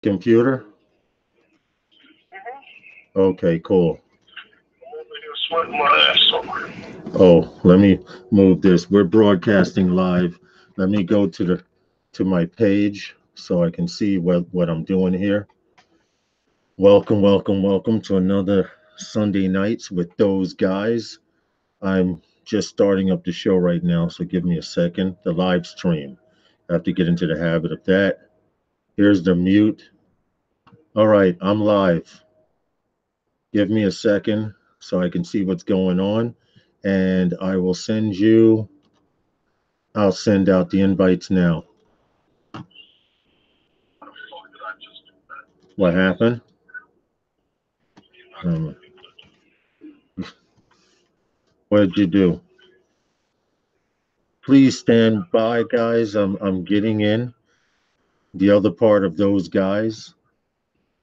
Computer? Okay, cool. Oh, let me move this. We're broadcasting live. Let me go to my page so I can see what I'm doing here. Welcome, welcome, welcome to another Sunday nights with those guys. I'm just starting up the show right now, so give me a second. The live stream. I have to get into the habit of that. Here's the mute. All right, I'm live. Give me a second so I can see what's going on, and I'll send out the invites now. What happened? Um, what did you do? Please stand by, guys. I'm getting in the other part of those guys,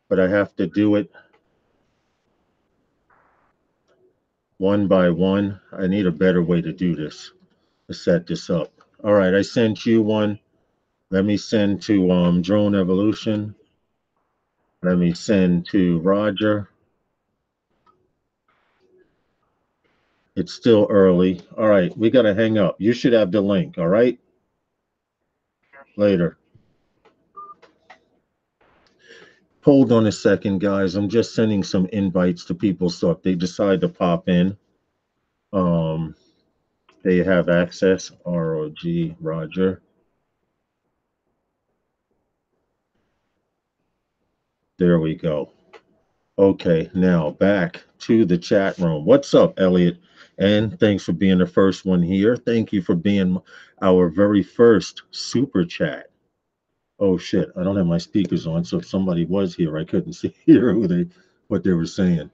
but I have to do it one by one. I need a better way to do this, to set this up. All right, I sent you one. Let me send to Drone Evolution. Let me send to Roger. It's still early. All right, we got to hang up. You should have the link. All right. Later. Hold on a second, guys. I'm just sending some invites to people so if they decide to pop in, um, they have access. ROG Roger. There we go. Okay, now back to the chat room. What's up, Elliot? And thanks for being the first one here. Thank you for being our very first super chat. Oh shit, I don't have my speakers on, so if somebody was here, I couldn't hear what they were saying.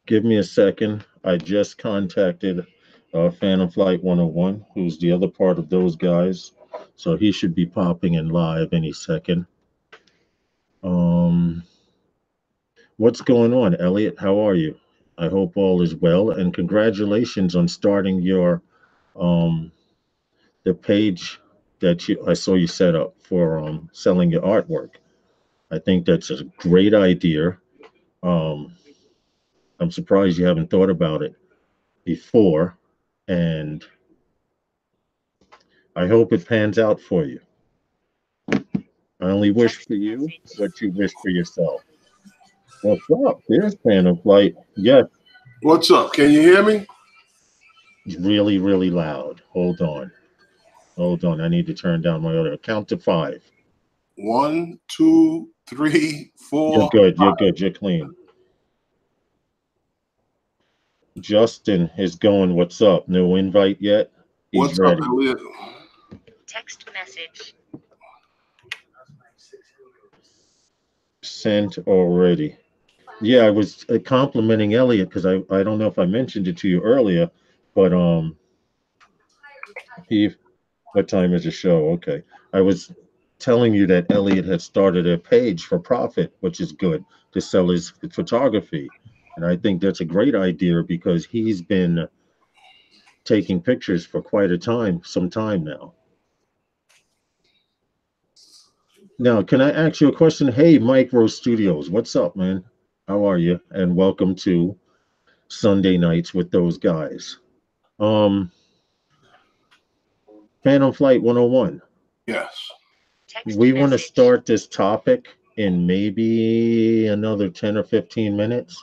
Give me a second. I just contacted Phantom Flight 101, who's the other part of those guys. So he should be popping in live any second. Um, what's going on, Elliot? How are you? I hope all is well, and congratulations on starting your the page that I saw you set up for selling your artwork. I think that's a great idea. Um, I'm surprised you haven't thought about it before, and I hope it pans out for you. I only wish for you what you wish for yourself. What's up? There's Phantom Flight. Yes. What's up? Can you hear me? Really, really loud. Hold on. Hold on. I need to turn down my audio. Count to 5. 1, 2, 3, 4. You're good. You're good. You're clean. Justin is going. What's up? No invite yet? He's What's ready. up, Elliot? Text message. Sent already. Yeah, I was complimenting Elliot because I don't know if I mentioned it to you earlier, but what time is the show? Okay. I was telling you that Elliot had started a page for profit, which is good, to sell his photography. And I think that's a great idea because he's been taking pictures for quite some time now. Now, can I ask you a question? Hey, Micro Studios, what's up, man? How are you? And welcome to Sunday Nights with those guys. Phantom Flight 101. Yes. We want to start this topic in maybe another 10 or 15 minutes.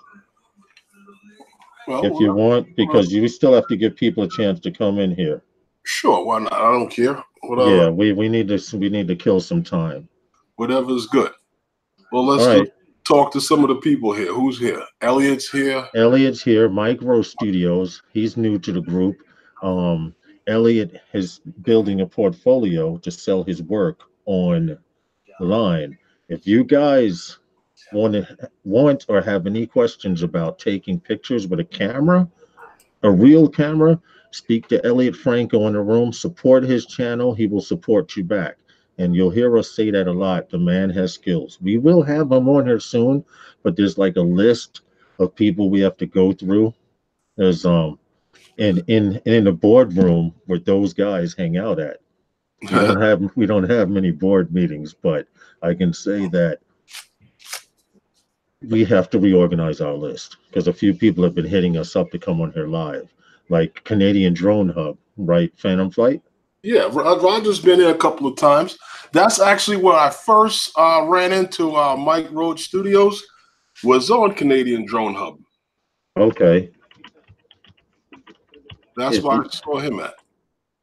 Well, if you want, because you still have to give people a chance to come in here. Sure, why not? I don't care. Whatever. Yeah, we need to kill some time. Whatever's good. Well, let's talk to some of the people here. Who's here? Elliot's here. Elliot's here. Micro Studios. He's new to the group. Elliot is building a portfolio to sell his work online. If you guys want or have any questions about taking pictures with a camera, a real camera, speak to Elliot Franco in the room, support his channel, he will support you back. And you'll hear us say that a lot. The man has skills. We will have him on here soon, but there's like a list of people we have to go through. There's in the boardroom where those guys hang out at. We don't have many board meetings, but I can say that we have to reorganize our list because a few people have been hitting us up to come on here live, like Canadian Drone Hub, right? Phantom Flight. Yeah, Roger's been here a couple of times. That's actually where I first ran into Mike Roach Studios, was on Canadian Drone Hub. Okay. That's where I saw him at.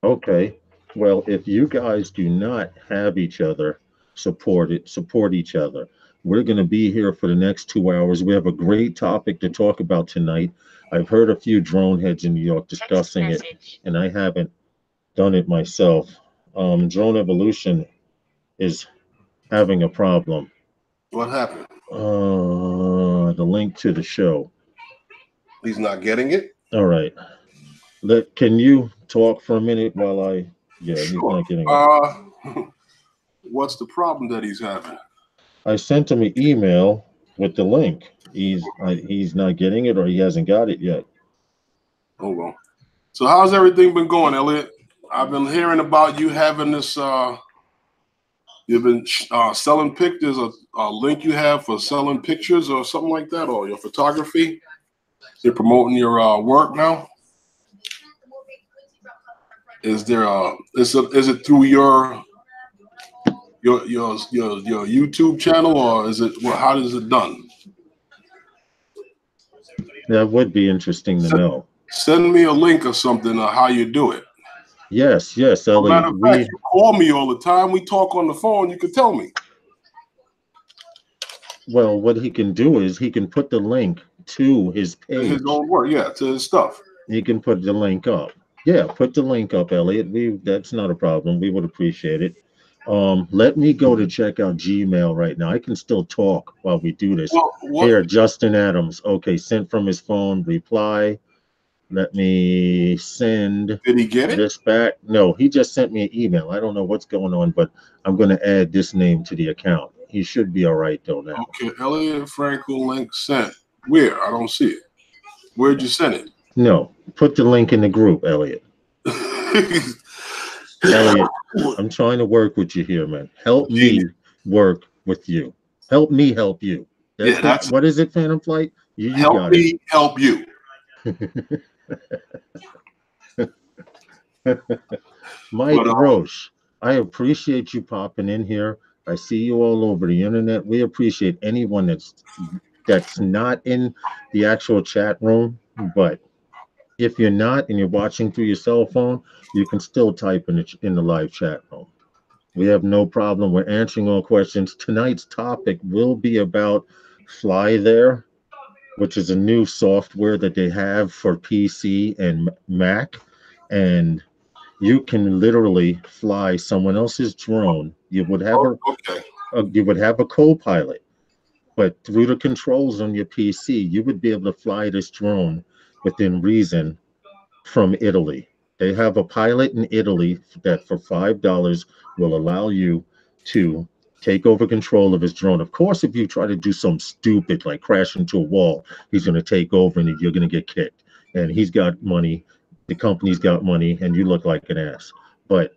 Okay. Well, if you guys do not have each other, support each other. We're going to be here for the next 2 hours. We have a great topic to talk about tonight. I've heard a few drone heads in New York discussing it, and I haven't done it myself. Drone evolution is having a problem. What happened? The link to the show. He's not getting it? All right. Can you talk for a minute while I... Yeah, sure. He's not getting it. What's the problem that he's having? I sent him an email with the link. He's not getting it, or he hasn't got it yet. Oh, well. So how's everything been going, Elliot? I've been hearing about you having this... You've been selling pictures, a link you have for selling pictures or something like that, or your photography. You're promoting your work now. Is it through your YouTube channel, or is it? Well, how is it done? That would be interesting to know. Send me a link or something of how you do it. Yes, Elliot. Matter of fact, you call me all the time. We talk on the phone. You can tell me. Well, what he can do is he can put the link to his page. His own work, yeah, to his stuff. He can put the link up. Yeah, put the link up, Elliot. That's not a problem. We would appreciate it. Let me go to check out Gmail right now. I can still talk while we do this. Here, Justin Adams. Okay, sent from his phone. Reply. Let me send. Did he get it? This back. No, he just sent me an email. I don't know what's going on, but I'm going to add this name to the account. He should be all right though now. Okay, Elliot Franco link sent. Where? I don't see it. Where'd you send it? No, put the link in the group, Elliot. Elliot, I'm trying to work with you here, man. Help me work with you. Help me help you. What is it, Phantom Flight? You help me help you. Mike Roche, I appreciate you popping in here. I see you all over the internet. We appreciate anyone that's not in the actual chat room, but if you're not and you're watching through your cell phone, you can still type in the live chat room. We have no problem. We're answering all questions. Tonight's topic will be about FlyThere, which is a new software that they have for PC and Mac, and you can literally fly someone else's drone. You would have a co-pilot, but through the controls on your PC, you would be able to fly this drone within reason from Italy. They have a pilot in Italy that for $5 will allow you to take over control of his drone. Of course, if you try to do something stupid like crash into a wall, he's going to take over and you're going to get kicked. And he's got money, the company's got money, and you look like an ass. But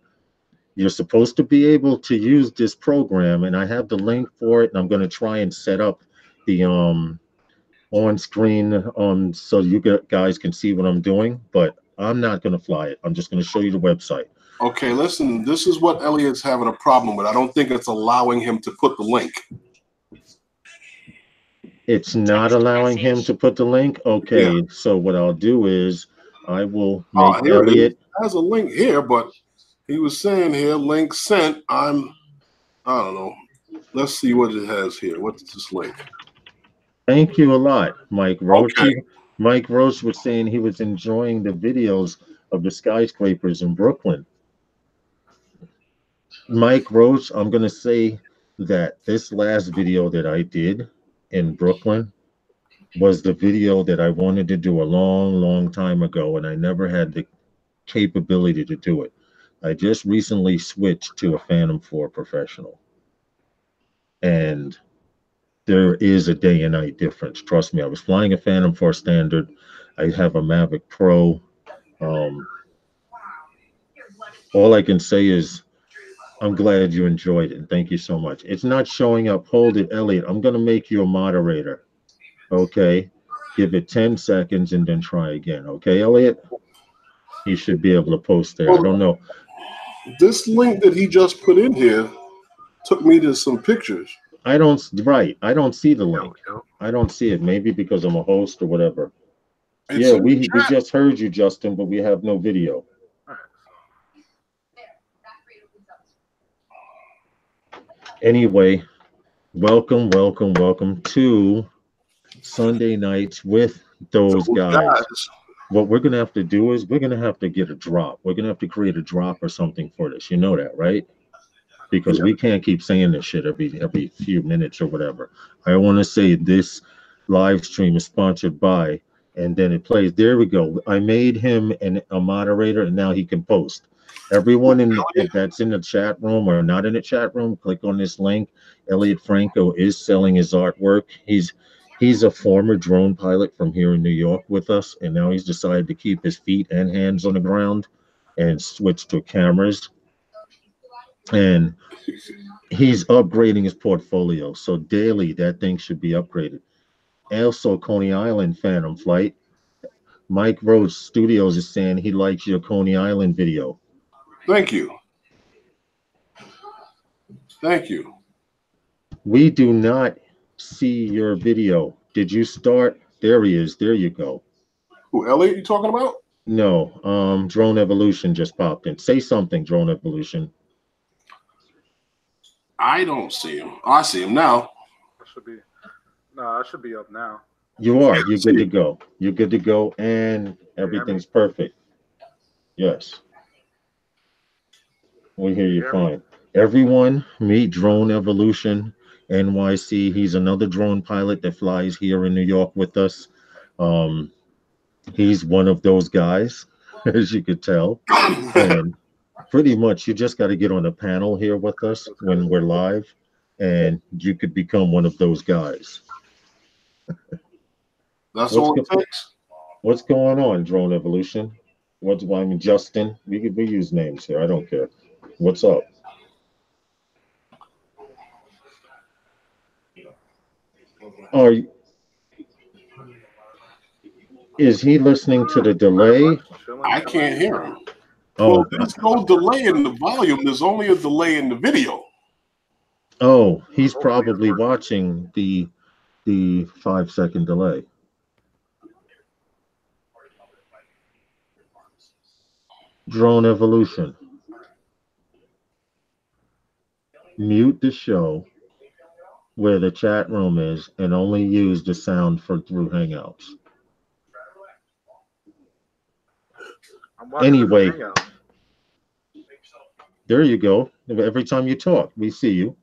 you're supposed to be able to use this program, and I have the link for it, and I'm going to try and set up the on screen so you guys can see what I'm doing, but I'm not going to fly it. I'm just going to show you the website. Okay, listen, this is what Elliot's having a problem with. I don't think it's allowing him to put the link. It's not allowing him to put the link? Okay, yeah. So what I'll do is I will make Elliot. Has a link here, but he was saying here, link sent. I don't know. Let's see what it has here. What's this link? Thank you a lot, Mike Roach. Okay. Mike Roach was saying he was enjoying the videos of the skyscrapers in Brooklyn. Mike Roach, I'm going to say that this last video that I did in Brooklyn was the video that I wanted to do a long time ago, and I never had the capability to do it. I just recently switched to a Phantom 4 Professional, and there is a day and night difference. Trust me, I was flying a Phantom 4 Standard. I have a Mavic Pro. All I can say is I'm glad you enjoyed it. And thank you so much. It's not showing up. Hold it, Elliot. I'm going to make you a moderator. Okay. Give it 10 seconds and then try again. Okay, Elliot? He should be able to post there. I Well, don't know. this link that he just put in here took me to some pictures. I don't, right. I don't see the Yo, link. yo. I don't see it. Maybe because I'm a host or whatever. It's Yeah, in the we chat. just heard you, Justin, but we have no video. All right, Anyway, welcome to Sunday nights with those Those guys. guys. What we're gonna have to do is we're gonna have to get a drop. We're gonna have to create a drop or something for this. You know that, right? Because Yeah. we can't keep saying this shit every few minutes or whatever. I want to say this live stream is sponsored by, and then it plays. There we go. I made him a moderator, and now he can post. Everyone that's in the chat room or not in the chat room, click on this link. Elliot Franco is selling his artwork. He's a former drone pilot from here in New York with us, and now he's decided to keep his feet and hands on the ground and switch to cameras. And he's upgrading his portfolio. So daily, that thing should be upgraded. Also, Coney Island Phantom Flight. Mike Rhodes Studios is saying he likes your Coney Island video. Thank you. Thank you. We do not see your video. Did you start? There he is. There you go. Who, Elliot, you talking about? No, Drone Evolution just popped in. Say something, Drone Evolution. I don't see him. I see him now. I should be. No, I should be up now. You are. You're good to go. You're good to go, and everything's perfect. Yes. We hear you fine. Everyone, meet Drone Evolution NYC. He's another drone pilot that flies here in New York with us. He's one of those guys, as you could tell. And pretty much you just got to get on the panel here with us when we're live, and you could become one of those guys. That's all it takes. What's going on, Drone Evolution? Justin? We use names here. I don't care. What's up? Is he listening to the delay? I can't hear him. Oh, well, there's no delay in the volume. There's only a delay in the video. Oh, he's probably watching the 5-second delay. Drone Evolution. Mute the show where the chat room is and only use the sound through Hangouts. Anyway, there you go. Every time you talk, we see you.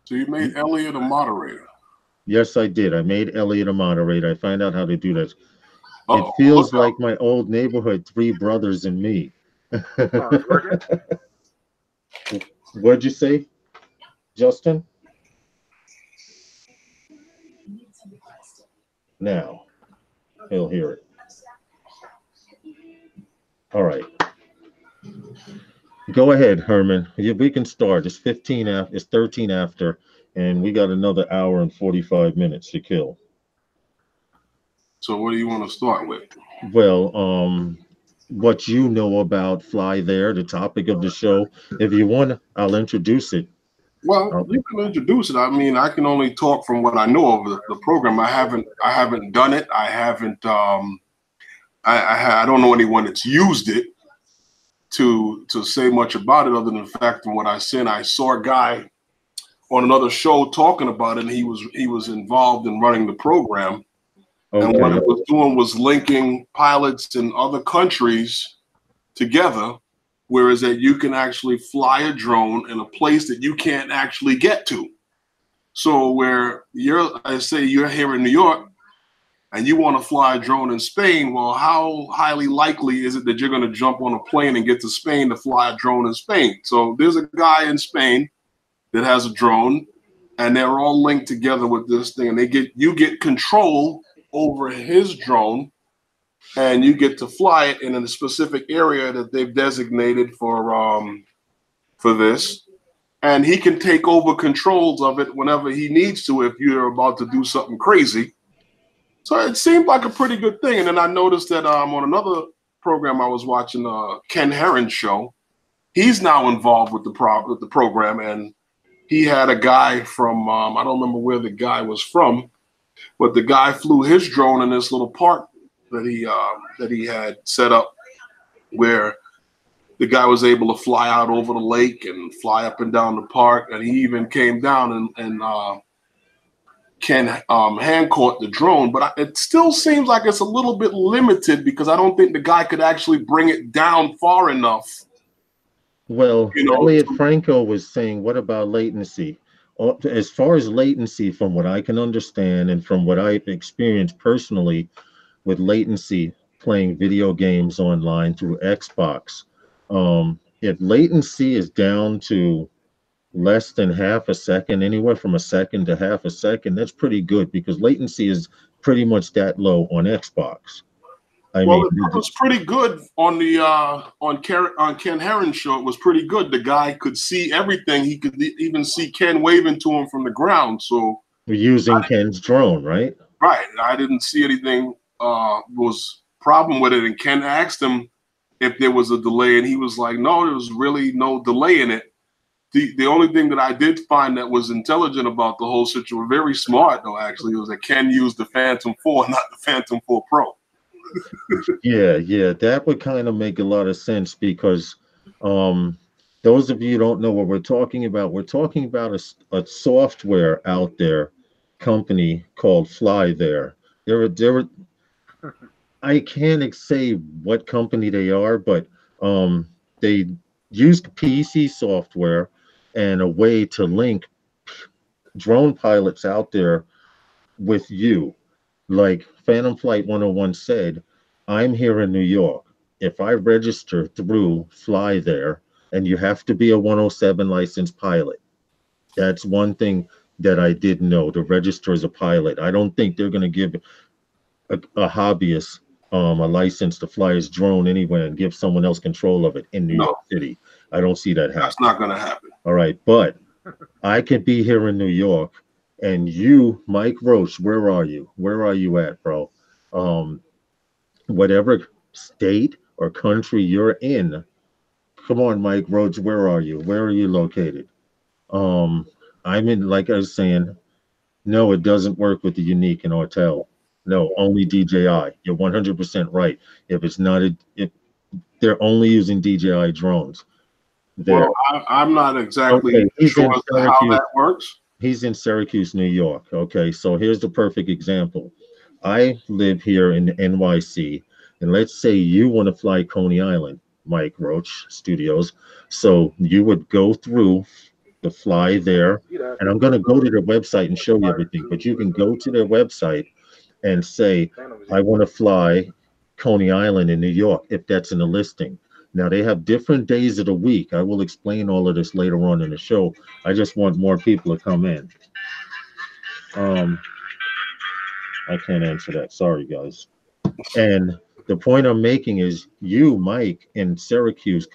So you made Elliot a moderator? Yes, I did. I made Elliot a moderator. I found out how to do this. It feels like my old neighborhood, Three Brothers and Me. What'd you say, Justin? Now, he'll hear it. All right. Go ahead, Herman. We can start. It's 15 after, it's 13 after, and we got another hour and 45 minutes to kill. So what do you want to start with? Well, what you know about FlyThere, the topic of the show. If you want, I'll introduce it. Well, you can introduce it. I mean, I can only talk from what I know of the program. I haven't done it. I haven't. I don't know anyone that's used it to say much about it, other than the fact from what I seen. I saw a guy on another show talking about it, and he was involved in running the program. Okay. And what it was doing was linking pilots in other countries together, whereas that you can actually fly a drone in a place that you can't actually get to. So where I say you're here in New York and you want to fly a drone in Spain, well, how highly likely is it that you're going to jump on a plane and get to Spain to fly a drone in Spain? So there's a guy in Spain that has a drone, and they're all linked together with this thing, and you get control over his drone, and you get to fly it in a specific area that they've designated for for this, and he can take over controls of it whenever he needs to if you're about to do something crazy. So it seemed like a pretty good thing. And then I noticed that on another program I was watching, Ken Herron's show, he's now involved with the program, and he had a guy from I don't remember where the guy was from, but the guy flew his drone in this little park that he had set up, where the guy was able to fly out over the lake and fly up and down the park, and he even came down and Ken hand caught the drone. But it still seems like it's a little bit limited because I don't think the guy could actually bring it down far enough. Well, Elliot Franco was saying, what about latency? As far as latency, from what I can understand and from what I've experienced personally with latency playing video games online through Xbox, if latency is down to less than half a second, anywhere from a second to half a second, that's pretty good because latency is pretty much that low on Xbox. I mean, it was pretty good on the on Ken Herron's show. It was pretty good. The guy could see everything. He could even see Ken waving to him from the ground. So we're using Ken's drone, right? Right. I didn't see anything was problem with it. And Ken asked him if there was a delay, and he was like, "No, there was really no delay in it." The only thing that I did find that was intelligent about the whole situation, very smart though, actually, was that Ken used the Phantom 4, not the Phantom 4 Pro. Yeah, that would kind of make a lot of sense because those of you who don't know what we're talking about a software out there company called FlyThere. They're I can't say what company they are, but they use PC software and a way to link drone pilots out there with you. Like Phantom Flight 101 said, I'm here in New York. If I register through FlyThere, and you have to be a 107 licensed pilot. That's one thing that I did know, to register as a pilot. I don't think they're going to give a hobbyist a license to fly his drone anywhere and give someone else control of it in New York City. I don't see that happening. That's not going to happen. All right, but I could be here in New York, and you, Mike Roach, where are you? Where are you at, bro? Whatever state or country you're in, come on, Mike Roach, where are you? Where are you located? I'm in, like I was saying, no, it doesn't work with the Unique and Ortel. No, only DJI. You're 100% right. If it's not they're only using DJI drones. Well, I'm not exactly sure as to how that works. He's in Syracuse, New York. Okay, so here's the perfect example. I live here in NYC, and let's say you want to fly Coney Island, Mike Roach Studios. So you would go through the FlyThere, and I'm going to go to their website and show you everything, but you can go to their website and say, I want to fly Coney Island in New York, if that's in the listing. Now, they have different days of the week. I will explain all of this later on in the show. I just want more people to come in. I can't answer that. Sorry, guys. And the point I'm making is you, Mike, in Syracuse,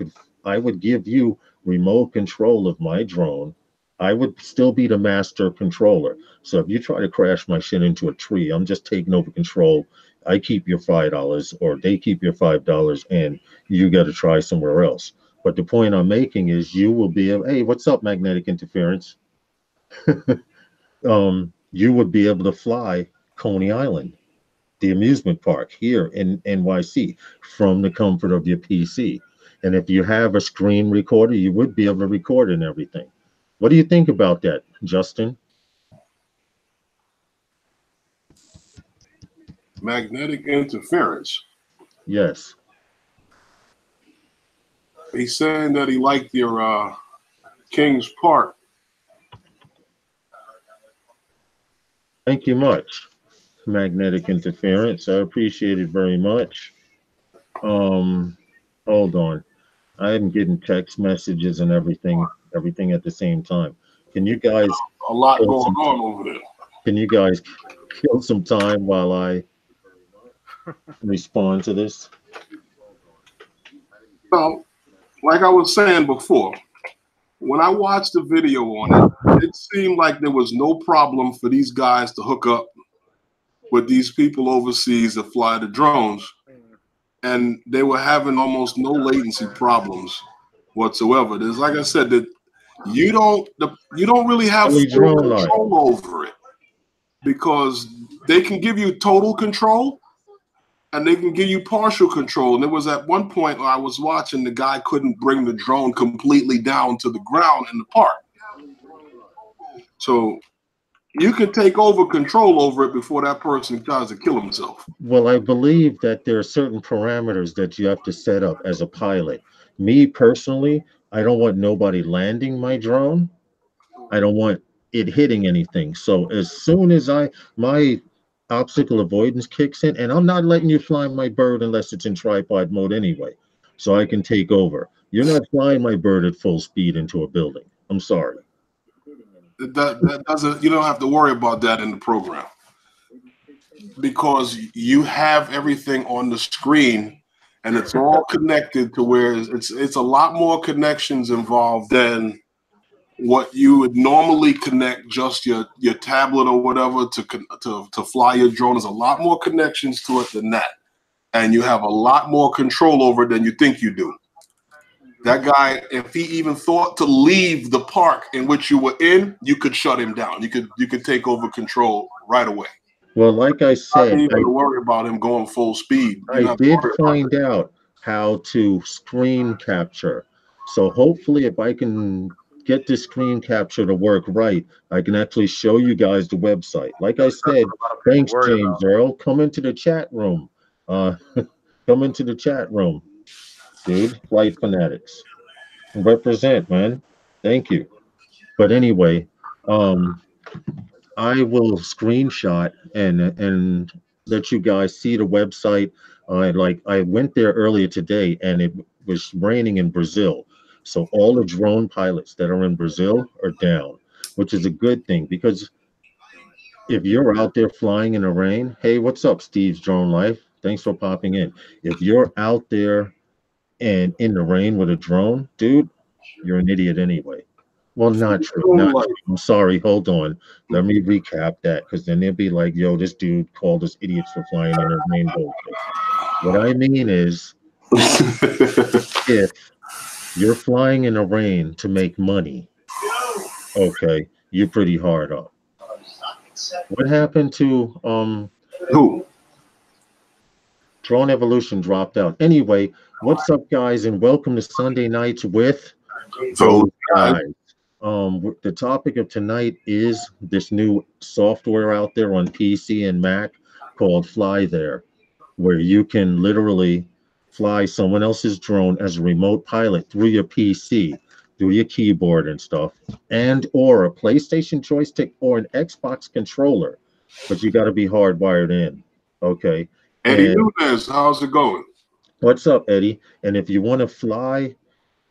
I would give you remote control of my drone. I would still be the master controller. So if you try to crash my shit into a tree, I'm just taking over control. I keep your $5 or they keep your $5 and you got to try somewhere else. But the point I'm making is you will be able, hey, what's up, magnetic interference? You would be able to fly Coney Island, the amusement park here in NYC, from the comfort of your PC. And if you have a screen recorder, you would be able to record and everything. What do you think about that, Justin? Magnetic interference. Yes. He's saying that he liked your King's Park. Thank you much, magnetic interference. I appreciate it very much. Hold on. I am getting text messages and everything at the same time. Can you guys a lot going on over there? Can you guys kill some time while I respond to this? Well, like I was saying before, when I watched the video on it, it seemed like there was no problem for these guys to hook up with these people overseas that fly the drones, and they were having almost no latency problems whatsoever. There's, like I said, that you don't really have Philly full drone life. control over it, because they can give you total control and they can give you partial control. And there was at one point I was watching, the guy couldn't bring the drone completely down to the ground in the park. So you can take over control over it before that person tries to kill himself. Well, I believe that there are certain parameters that you have to set up as a pilot. Me personally, I don't want nobody landing my drone. I don't want it hitting anything. So as soon as my obstacle avoidance kicks in, and I'm not letting you fly my bird unless it's in tripod mode anyway, so I can take over. You're not flying my bird at full speed into a building. I'm sorry. That doesn't, you don't have to worry about that in the program, because you have everything on the screen and it's all connected to where it's a lot more connections involved than what you would normally connect just your tablet or whatever to fly your drone. There's a lot more connections to it than that, and you have a lot more control over it than you think you do. That guy, if he even thought to leave the park in which you were in, you could shut him down. You could take over control right away. Well, like I Not said, even to worry about him going full speed. You I don't have to did worry about find out how to screen capture. So hopefully, if I can get this screen capture to work right, I can actually show you guys the website. Like I That's what said, a lot of people thanks, worry James about. Earl. Come into the chat room. Uh, come into the chat room, dude. Flight Fanatics. Represent, man. Thank you. But anyway, um, I will screenshot and let you guys see the website. I went there earlier today, and it was raining in Brazil, so all the drone pilots that are in Brazil are down, which is a good thing because if you're out there flying in the rain, hey, what's up, Steve's Drone Life? Thanks for popping in. If you're out there and in the rain with a drone, dude, you're an idiot anyway. Well, not true. Not it. true. I'm sorry. Hold on. Let me recap that because then they'll be like, yo, this dude called us idiots for flying in a rainbow. What I mean is, if you're flying in the rain to make money, okay, you're pretty hard up. What happened to Who? Drone Evolution dropped out. Anyway, what's up, guys, and welcome to Sunday Nights with So those guys. The topic of tonight is this new software out there on PC and Mac called FlyThere, where you can literally fly someone else's drone as a remote pilot through your PC, through your keyboard and stuff, and or a PlayStation joystick or an Xbox controller, but you got to be hardwired in. Okay. Eddie And Nunez, how's it going? what's up, Eddie? And if you want to fly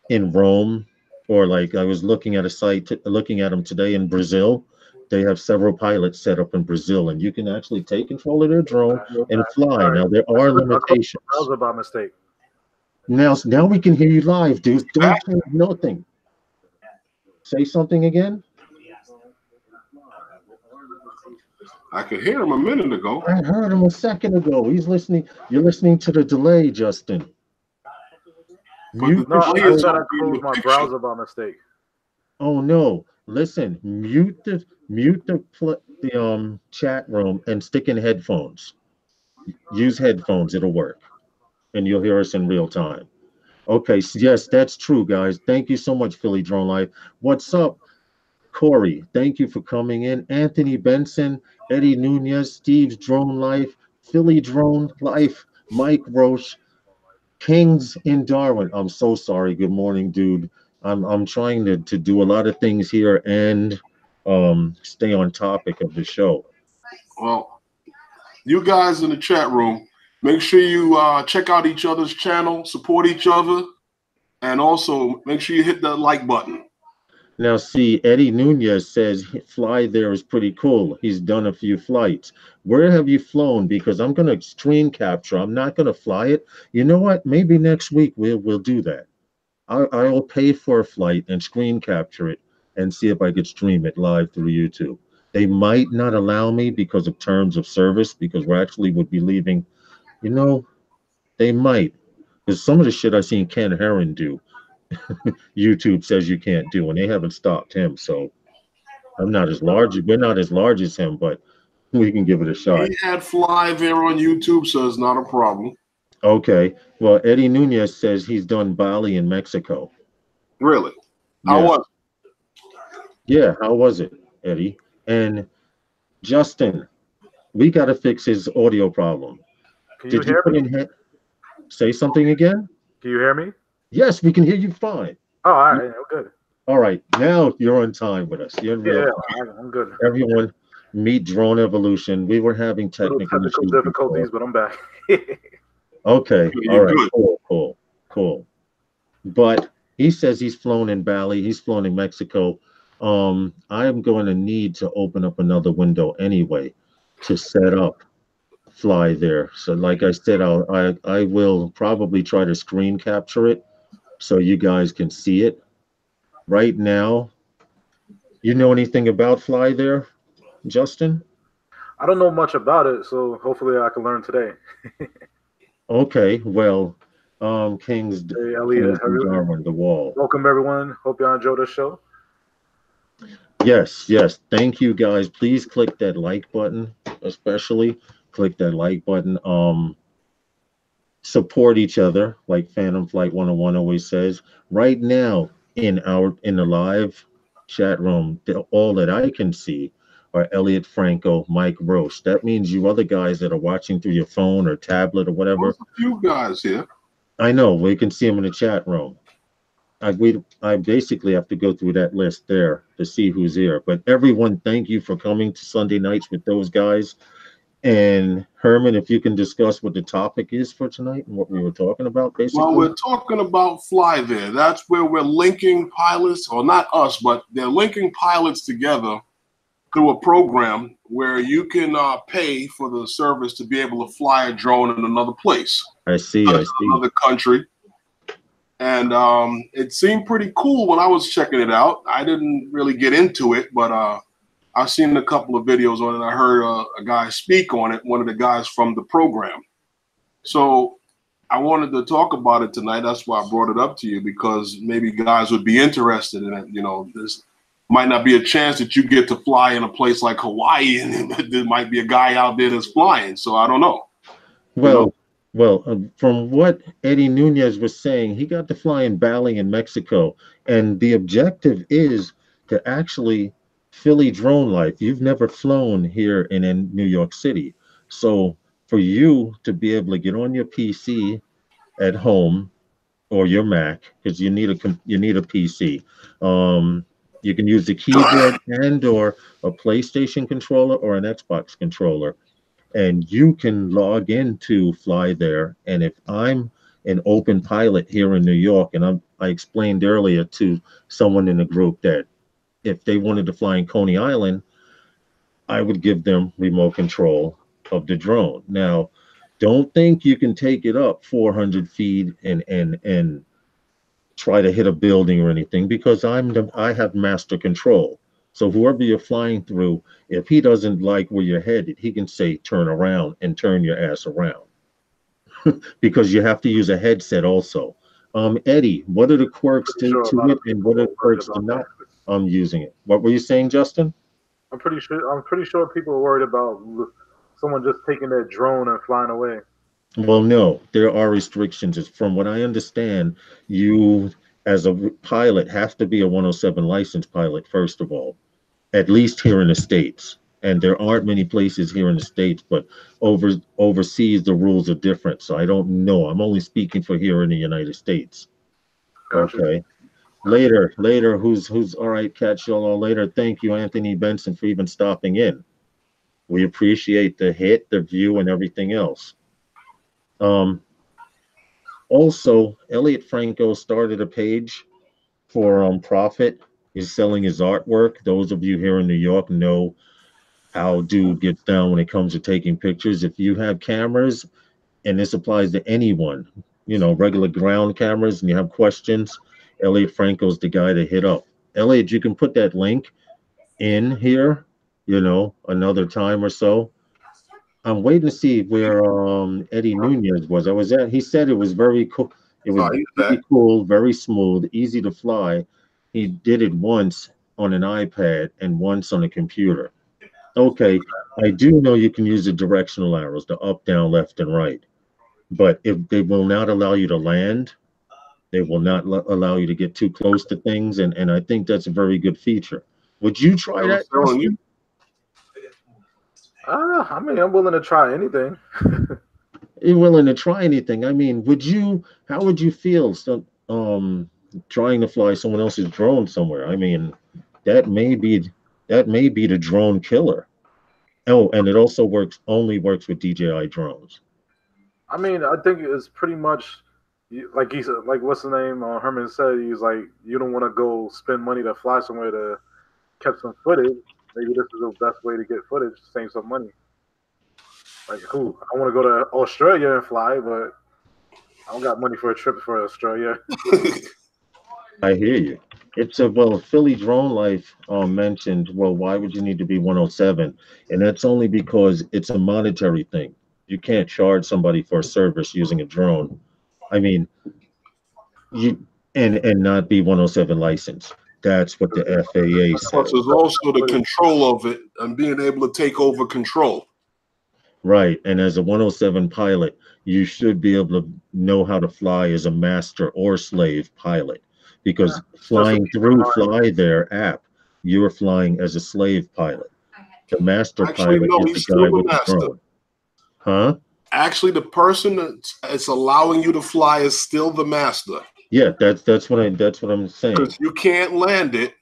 in Rome, or like I was looking at a site, looking at them today in Brazil. They have several pilots set up in Brazil, and you can actually take control of their drone and fly. Sorry. Now there are I closed limitations. the browser by mistake. Now we can hear you live, dude. Don't Back? change nothing. Say something again. I could hear him a minute ago. I heard him a second ago. He's listening. You're listening to the delay, Justin. But Mute the No, the delay I is show. said I gonna be in closed the my picture. browser by mistake. Oh no! Listen, mute the chat room and stick in headphones. Use headphones; it'll work, and you'll hear us in real time. Okay, so yes, that's true, guys. Thank you so much, Philly Drone Life. What's up, Corey? Thank you for coming in. Anthony Benson, Eddie Nunez, Steve's Drone Life, Philly Drone Life, Mike Roche, Kings in Darwin. I'm so sorry. Good morning, dude. I'm trying to do a lot of things here and stay on topic of the show. Well, you guys in the chat room, make sure you check out each other's channel, support each other, and also make sure you hit that like button. Now, see, Eddie Nunez says fly there is pretty cool. He's done a few flights. Where have you flown? Because I'm going to screen capture. I'm not going to fly it. You know what? Maybe next week we'll do that. I'll pay for a flight and screen capture it and see if I could stream it live through YouTube. They might not allow me because of terms of service, because we're actually would be leaving. You know, they might. Because some of the shit I seen Ken Herron do, YouTube says you can't do, and they haven't stopped him. So I'm not as large. We're not as large as him, but we can give it a shot. He had FlyThere on YouTube, so it's not a problem. Okay. Well, Eddie Nunez says he's done Bali in Mexico. Really? How Yeah. was it? Yeah. How was it, Eddie? And Justin, we got to fix his audio problem. Can you Did you hear put me? in say something again? Can you hear me? Yes, we can hear you fine. Oh, all right. I'm good. All right. Now you're on time with us. You're in real Yeah, time. I'm good. Everyone, meet Drone Evolution. We were having Little technical technical issues difficulties, before. but I'm back. Okay. All You're right. good. Cool. But he says he's flown in Bali. He's flown in Mexico. I am going to need to open up another window anyway to set up Fly there. So, like I said, I will probably try to screen capture it so you guys can see it. Right now, you know anything about Fly there, Justin? I don't know much about it, so hopefully I can learn today. Okay, well, Hey, Elliot, Kings and Darwin, the wall. welcome everyone. Hope y'all enjoy the show. Yes. Thank you guys. Please click that like button, especially click that like button. Support each other, like Phantom Flight 101 always says. Right now, in the live chat room, all that I can see are Elliot Franco, Mike Roche. That means you other guys that are watching through your phone or tablet or whatever. There's a few guys here. I know we can see them in the chat room. I basically have to go through that list there to see who's here. But everyone, thank you for coming to Sunday nights with those guys. And Herman, if you can discuss what the topic is for tonight and what we were talking about, basically. Well, we're talking about FlyThere. That's where we're linking pilots, or not us, but they're linking pilots together through a program where you can pay for the service to be able to fly a drone in another place. I see. Another country. And it seemed pretty cool when I was checking it out. I didn't really get into it, but I've seen a couple of videos on it. I heard a guy speak on it, one of the guys from the program. So I wanted to talk about it tonight. That's why I brought it up to you, because maybe guys would be interested in it. You know, this might not be a chance that you get to fly in a place like Hawaii, and there might be a guy out there that's flying. So I don't know. Well, from what Eddie Nunez was saying, he got to fly in Bali in Mexico, and the objective is to actually Philly drone life. You've never flown here in New York City, so for you to be able to get on your PC at home or your Mac, because you need a PC. You can use the keyboard and or a PlayStation controller or an Xbox controller, and you can log into Fly there. And if I'm an open pilot here in New York, and I explained earlier to someone in the group that if they wanted to fly in Coney Island, I would give them remote control of the drone. Now, don't think you can take it up 400 feet and try to hit a building or anything, because I have master control. So whoever you're flying through, if he doesn't like where you're headed, he can say turn around and turn your ass around. Because you have to use a headset also. Eddie, what are the quirks to it, and what are the quirks to not using it? What were you saying, Justin? I'm pretty sure people are worried about someone just taking their drone and flying away. Well, no, there are restrictions. From what I understand, you as a pilot have to be a 107 licensed pilot, first of all, at least here in the States. And there aren't many places here in the States, but overseas the rules are different. So I don't know. I'm only speaking for here in the United States. Gotcha. Okay. Later, who's all right, catch y'all all later. Thank you, Anthony Benson, for even stopping in. We appreciate the hit, the view, and everything else. Also, Elliot Franco started a page for Profit. He's selling his artwork. Those of you here in New York know how dude gets down when it comes to taking pictures. If you have cameras, and this applies to anyone, regular ground cameras, and you have questions, Elliot Franco's the guy to hit up. Elliot, you can put that link in here, another time or so. I'm waiting to see where Eddie Nunez was. I was at. He said it was very cool. It was He's very back. cool, very smooth, easy to fly. He did it once on an iPad and once on a computer. Okay, I do know you can use the directional arrows, the up, down, left, and right. But if they will not allow you to land, they will not allow you to get too close to things, and I think that's a very good feature. Would you try I was that, telling you. Justin? I mean, I'm willing to try anything. You're willing to try anything. I mean, how would you feel trying to fly someone else's drone somewhere? I mean, that may be that may be the drone killer. Oh, and it also only works with DJI drones. I mean, I think it's pretty much like he said, like what's the name? Herman said he's like, you don't want to go spend money to fly somewhere to catch some footage. Maybe this is the best way to get footage, save some money. Like, who? I want to go to Australia and fly, but I don't got money for a trip for Australia. I hear you. It's a well, Philly Drone Life mentioned, well, why would you need to be 107? And that's only because it's a monetary thing. You can't charge somebody for a service using a drone. I mean, you and not be 107 licensed. That's what the FAA Plus, says. there's also the control of it and being able to take over control. Right. And as a 107 pilot, you should be able to know how to fly as a master or slave pilot because flying through FlyThere app, you're flying as a slave pilot. The master Actually, pilot no, is he's the still guy the with the master. drone. Huh? Actually, the person that's allowing you to fly is still the master. Yeah, that's what I'm saying. Because you can't land it,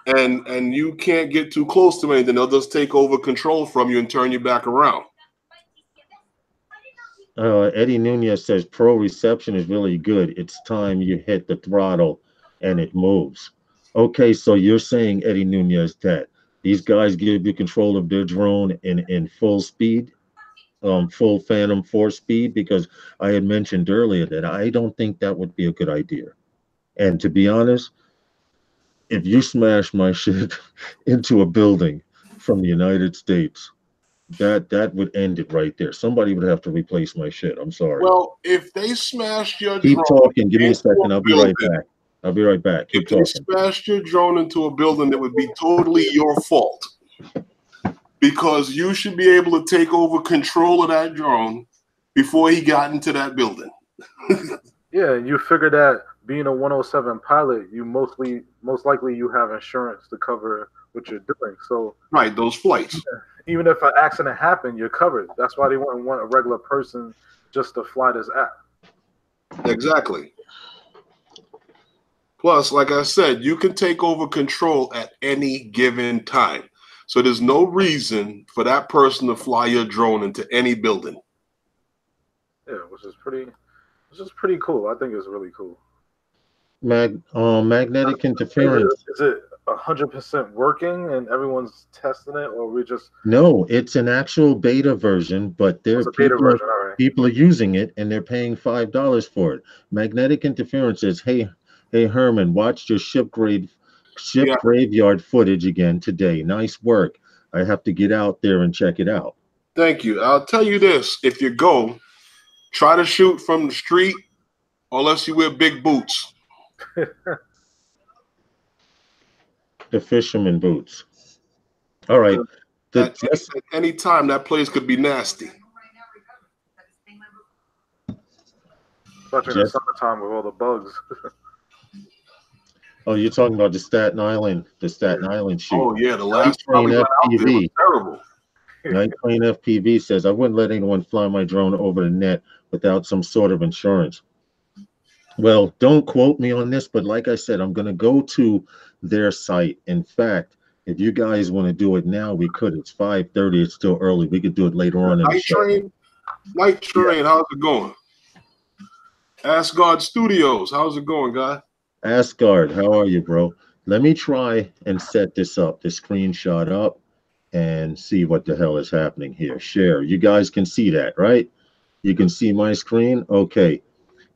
and you can't get too close to anything. They'll just take over control from you and turn you back around. Eddie Nunez says pro reception is really good. It's time you hit the throttle and it moves. Okay, so you're saying, Eddie Nunez, that these guys give you control of their drone in full speed, full Phantom 4 speed, because I had mentioned earlier that I don't think that would be a good idea. And to be honest, if you smash my shit into a building from the United States, that would end it right there. Somebody would have to replace my shit. I'm sorry. Well, if they smashed your Keep drone talking. Give me a into second. I'll be right building, back. I'll be right back. Keep if they talking. smashed your drone into a building, it would be totally your fault. Because you should be able to take over control of that drone before he got into that building. Yeah, and you figure that being a 107 pilot, you most likely you have insurance to cover what you're doing. So Right, those flights. even if an accident happened, you're covered. That's why they wouldn't want a regular person just to fly this app. Exactly. Plus, like I said, you can take over control at any given time. So there's no reason for that person to fly your drone into any building. Yeah, which is pretty cool. I think it's really cool. Magnetic interference. Is it 100% working and everyone's testing it, or we just? No, it's an actual beta version, but It's a beta version, all right. people are using it and they're paying $5 for it. Magnetic interference says, hey Herman, watched your ship graveyard footage again today. Nice work. I have to get out there and check it out. Thank you. I'll tell you this. If you go, try to shoot from the street unless you wear big boots. The fisherman boots. All right. At any time, that place could be nasty. Especially in the summertime with all the bugs. Oh, you're talking about the Staten Island shoot. Oh yeah, the last Night time Plane we went out there FPV. was terrible. Night Plane FPV says, I wouldn't let anyone fly my drone over the net without some sort of insurance. Well, don't quote me on this, but like I said, I'm going to go to their site. In fact, if you guys want to do it now, we could. It's 5:30. It's still early. We could do it later on in the show. Night Train, how's it going? Asgard Studios, how's it going, guy? Asgard, how are you, bro? Let me try and set this up, the screenshot up, and see what the hell is happening here. Share. You guys can see that, right? You can see my screen? Okay.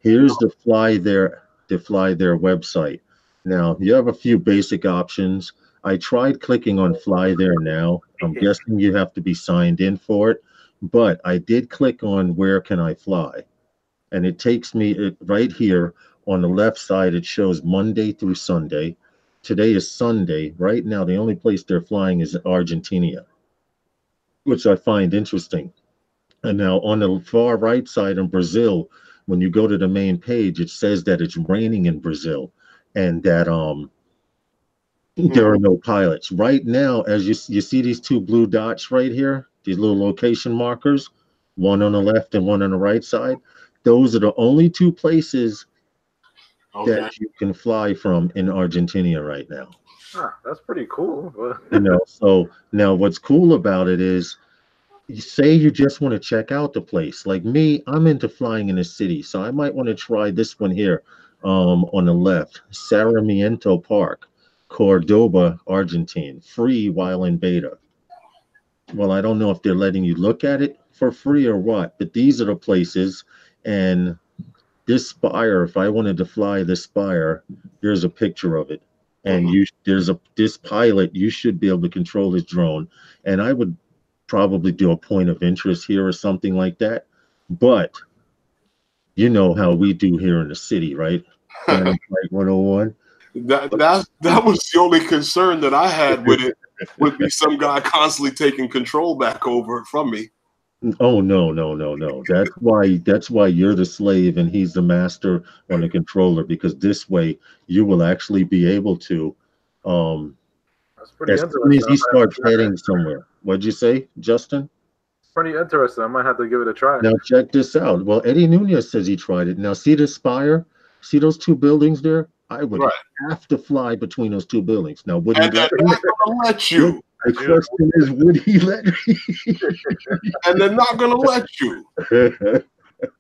Here's the FlyThere the FlyThere website. Now, you have a few basic options. I tried clicking on FlyThere now. I'm guessing you have to be signed in for it, but I did click on where can I fly? And it takes me right here on the left side. It shows Monday through Sunday. Today is Sunday. Right now, the only place they're flying is Argentina, which I find interesting. And now on the far right side in Brazil, when you go to the main page, it says that it's raining in Brazil and that there are no pilots. Right now, as you see these two blue dots right here, these little location markers, one on the left and one on the right side, those are the only two places that you can fly from in Argentina right now. That's pretty cool. So now what's cool about it is, you say you just want to check out the place. Like me, I'm into flying in the city, so I might want to try this one here on the left, Sarmiento Park, Cordoba, Argentine, free while in beta. Well, I don't know if they're letting you look at it for free or what, but these are the places. And this Spire, if I wanted to fly this Spire, here's a picture of it. And this pilot, you should be able to control his drone. And I would probably do a point of interest here or something like that. But you know how we do here in the city, right? Like 101. That was the only concern that I had with it, would be some guy constantly taking control back over from me. Oh no. That's why you're the slave and he's the master on the controller, because this way you will actually be able to That's pretty as soon as he starts heading somewhere. What'd you say, Justin? Pretty interesting. I might have to give it a try. Now check this out. Well, Eddie Nunez says he tried it. Now see the Spire? See those two buildings there? I would have to fly between those two buildings. Now would he let you? The question is, would he let me? And they're not gonna let you.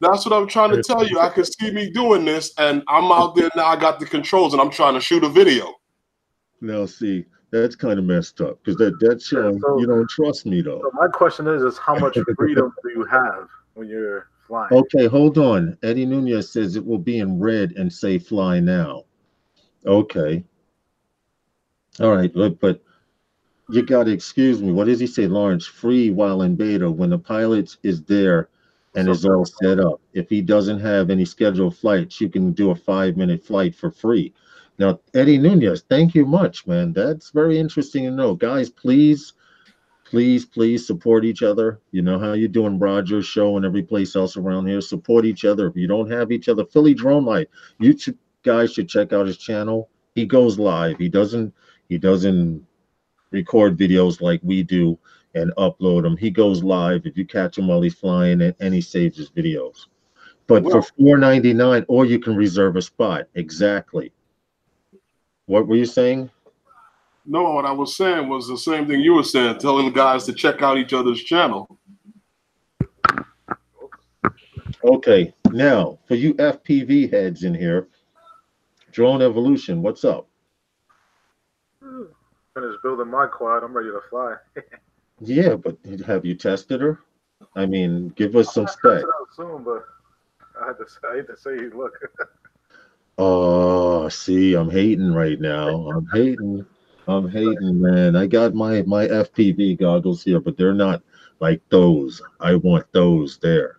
That's what I'm trying to tell you. I can see me doing this, and I'm out there now. I got the controls, and I'm trying to shoot a video. Now, see, that's kind of messed up, because that's showing you don't trust me, though. So my question is how much freedom do you have when you're flying? Okay, hold on. Eddie Nunez says it will be in red and say "fly now." Okay. All right, but you got to excuse me. What does he say, Lawrence? Free while in beta when the pilot is there and is all set up. If he doesn't have any scheduled flights, you can do a 5-minute flight for free. Now, Eddie Nunez, thank you much, man. That's very interesting to know. Guys, please support each other. You know how you're doing Roger's show and every place else around here. Support each other. If you don't have each other, Philly Drone Life, guys should check out his channel. He goes live. He doesn't record videos like we do and upload them. He goes live if you catch him while he's flying, and he saves his videos. But for $4.99, or you can reserve a spot. Exactly. What were you saying? No, what I was saying was the same thing you were saying, telling the guys to check out each other's channel. Okay, now for you FPV heads in here, Drone Evolution, what's up? Finished building my quad. I'm ready to fly. Yeah, but have you tested her? I mean, give us some specs. Soon, but I hate to say, look. Oh, see, I'm hating right now. I'm hating, man. I got my FPV goggles here, but they're not like those. I want those there.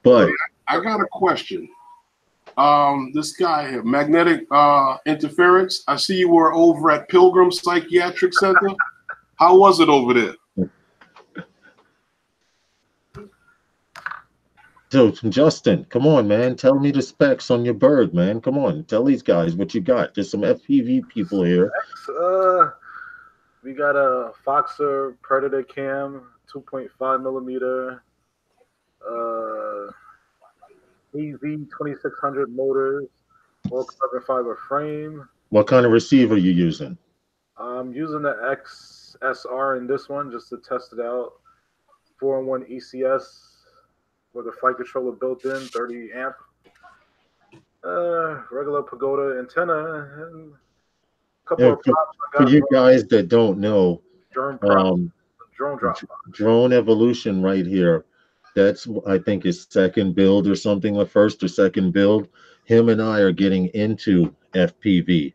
But I got a question. This guy here, magnetic interference. I see you were over at Pilgrim Psychiatric Center. How was it over there? So, Justin, come on, man. Tell me the specs on your bird, man. Come on. Tell these guys what you got. There's some FPV people here. We got a Foxer Predator Cam, 2.5 millimeter. EV 2600 motors, all carbon fiber frame. What kind of receiver are you using? I'm using the XSR in this one just to test it out. 4-in-1 ECS with a flight controller built in, 30 amp. Regular Pagoda antenna, and a couple of props. For you guys that don't know, drone drop. Drone Evolution right here. That's, I think, his second build or something, the first or second build. him and I are getting into FPV.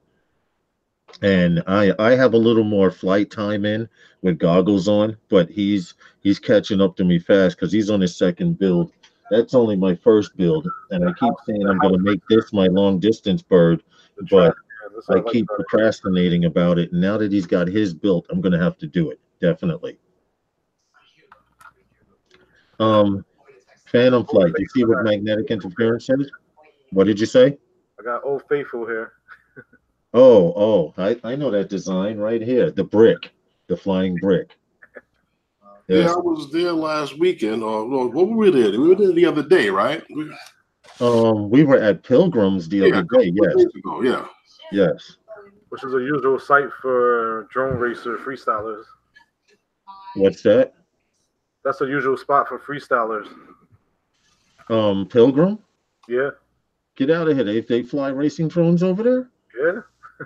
And I have a little more flight time in with goggles on, but he's catching up to me fast because he's on his second build. That's only my first build, and I keep saying I'm going to make this my long distance bird, The but track, man. This I I like keep that. procrastinating about it. And now that he's got his built, I'm going to have to do it definitely. Um, Phantom Old flight. You see Faithful, what magnetic interference is? What did you say? I got Old Faithful here. I know that design right here. The brick, the flying brick. Yeah, Yes. I was there last weekend. Or well, what were we there? We were there the other day, right? We were at Pilgrims the Yeah, other a couple day. of Yes, days ago. Yeah. yes. Which is a usual site for drone racer freestylers. What's that? That's a usual spot for freestylers. Pilgrim? Yeah, Get out of here. They fly racing drones over there? yeah.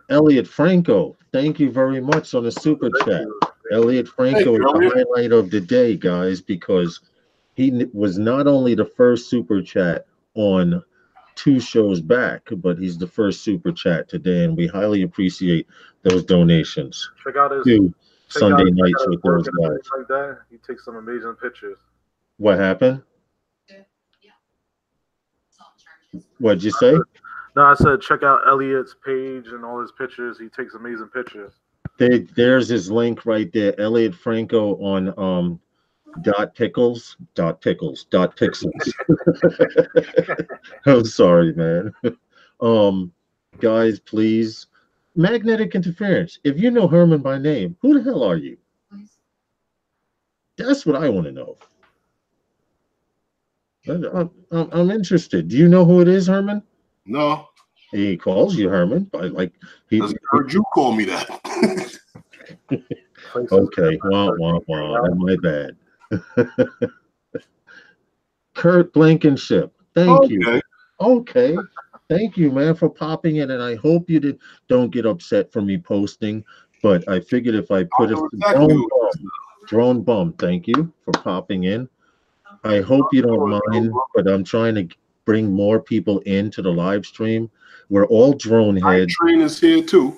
Elliot Franco, thank you very much on the super Thank chat. you. Elliot Thank Franco is you, the Elliot. highlight of the day, guys, because was not only the first super chat on 2 shows back, but he's the first super chat today, and we highly appreciate those donations. Check out his 2 Sunday check nights out his with work those and guys. everything like that. He takes some amazing pictures. What happened? What'd you say? No, I said check out Elliot's page and all his pictures. He takes amazing pictures. There's his link right there. Elliot Franco on dot pixels. I'm sorry, man. Guys, please. Magnetic interference. If you know Herman by name, who the hell are you? That's what I want to know. I'm interested. Do you know who it is, Herman? No, He calls you Herman, but like he. I heard you call me that. Okay, wah. My bad. Kurt Blankenship. Thank you. Okay. Okay. Thank you, man, for popping in. And I hope you don't get upset for me posting. But I figured if I put I it know exactly who it is. drone bum, thank you for popping in. I hope you don't mind, but I'm trying to bring more people into the live stream. We're all drone Night heads. Train is here too.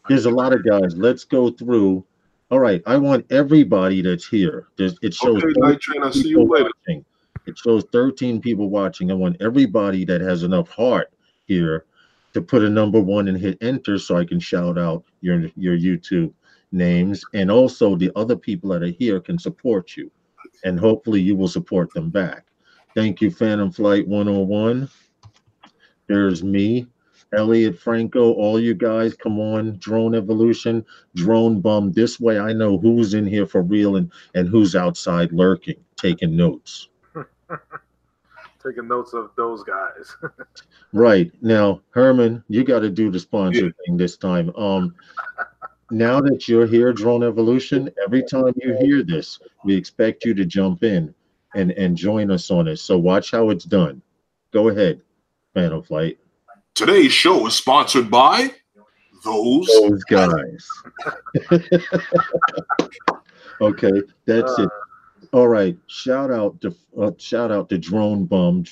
There's a lot of guys. Let's go through. All right, I want everybody that's here. It shows Okay, Night Train. I'll see you people later. watching. It shows 13 people watching. I want everybody that has enough heart here to put a number 1 and hit enter so I can shout out your YouTube names. And also the other people that are here can support you. And hopefully you will support them back. Thank you, Phantom Flight 101. There's me, Elliot Franco, all you guys, come on, Drone Evolution, Drone Bum. This way I know who's in here for real and who's outside lurking, taking notes. Taking notes of those guys. Right. Now, Herman, you got to do the sponsor thing this time. Now that you're here, Drone Evolution, every time you hear this, we expect you to jump in and join us on it. So watch how it's done. Go ahead, Phantom Flight. Today's show is sponsored by those guys. Okay, that's it. All right. Shout out to Drone Bum,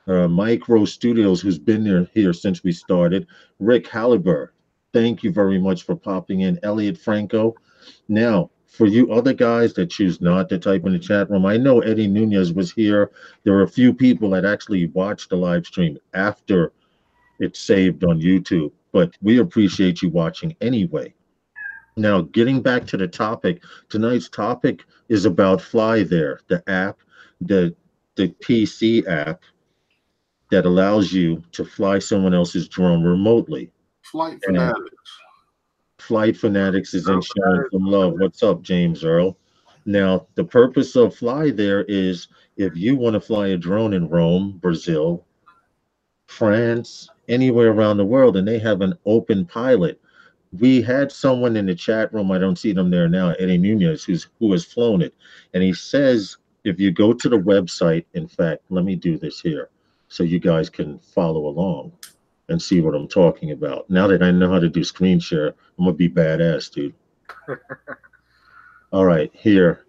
Micro Studios, who's been here since we started. Rick Halliburton, thank you very much for popping in. Elliot Franco. Now, for you other guys that choose not to type in the chat room, I know Eddie Nunez was here. There were a few people that actually watched the live stream after it's saved on YouTube, but we appreciate you watching anyway. Now, getting back to the topic, tonight's topic is about FlyThere, the app, the PC app that allows you to fly someone else's drone remotely. Flight Fanatics. Flight Fanatics is in showing some love. What's up, James Earl? Now, the purpose of FlyThere is if you want to fly a drone in Rome, Brazil, France, anywhere around the world, and they have an open pilot. We had someone in the chat room, I don't see them there now, Eddie Nunez, who has flown it. And he says, if you go to the website, in fact, let me do this here so you guys can follow along and see what I'm talking about. Now that I know how to do screen share, I'm going to be badass, dude. All right, here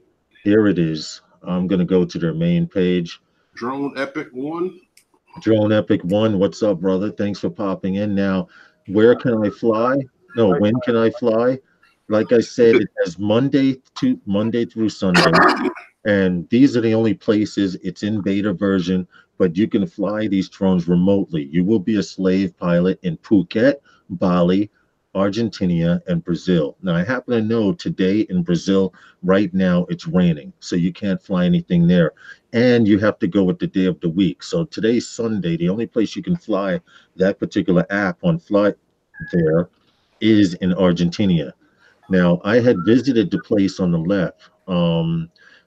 it is. I'm going to go to their main page. Drone Epic 1. Drone Epic One, what's up, brother? Thanks for popping in. Now, where can I fly? No, when can I fly? Like I said, it has Monday through Sunday, and these are the only places. It's in beta version, but you can fly these drones remotely. You will be a slave pilot in Phuket, Bali, Argentina, and Brazil. Now, I happen to know today in Brazil, right now, it's raining, so you can't fly anything there. And you have to go with the day of the week. So today's Sunday. The only place you can fly that particular app on Flight there is in Argentina. Now, I had visited the place on the left,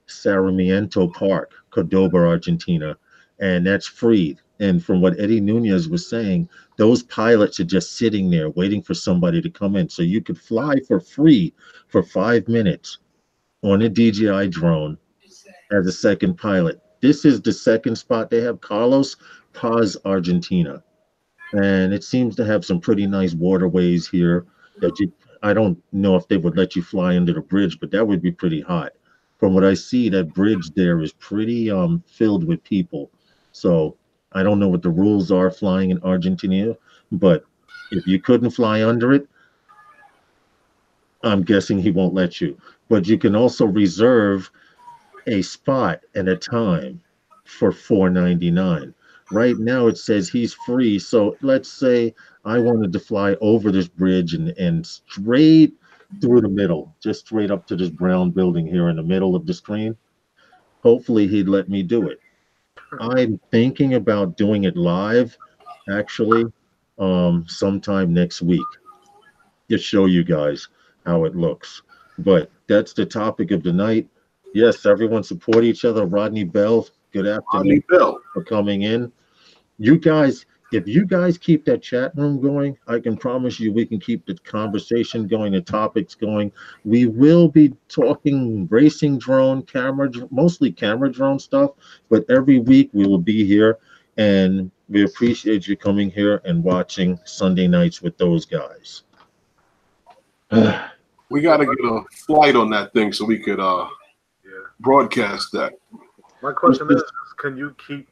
Sarmiento Park, Cordoba, Argentina, and that's free. And from what Eddie Nunez was saying, those pilots are just sitting there waiting for somebody to come in. So you could fly for free for 5 minutes on a DJI drone as a second pilot. This is the second spot they have, Carlos Paz, Argentina, and it seems to have some pretty nice waterways here that you I don't know if they would let you fly under the bridge, but that would be pretty hot. From what I see, that bridge there is pretty filled with people. So I don't know what the rules are flying in Argentina, but if you couldn't fly under it, I'm guessing he won't let you. But you can also reserve a spot and a time for 4.99. Right now it says he's free. So let's say I wanted to fly over this bridge and straight through the middle, just straight up to this brown building here in the middle of the screen. Hopefully he'd let me do it. I'm thinking about doing it live actually sometime next week. Just show you guys how it looks. But that's the topic of the night. Yes, everyone support each other. Rodney Bell, good afternoon for coming in. You guys, if you guys keep that chat room going, I can promise you we can keep the conversation going, the topics going. We will be talking racing drone, mostly camera drone stuff, but every week we will be here, and we appreciate you coming here and watching Sunday nights with those guys. We got to get a flight on that thing so we could broadcast that. My question is, can you keep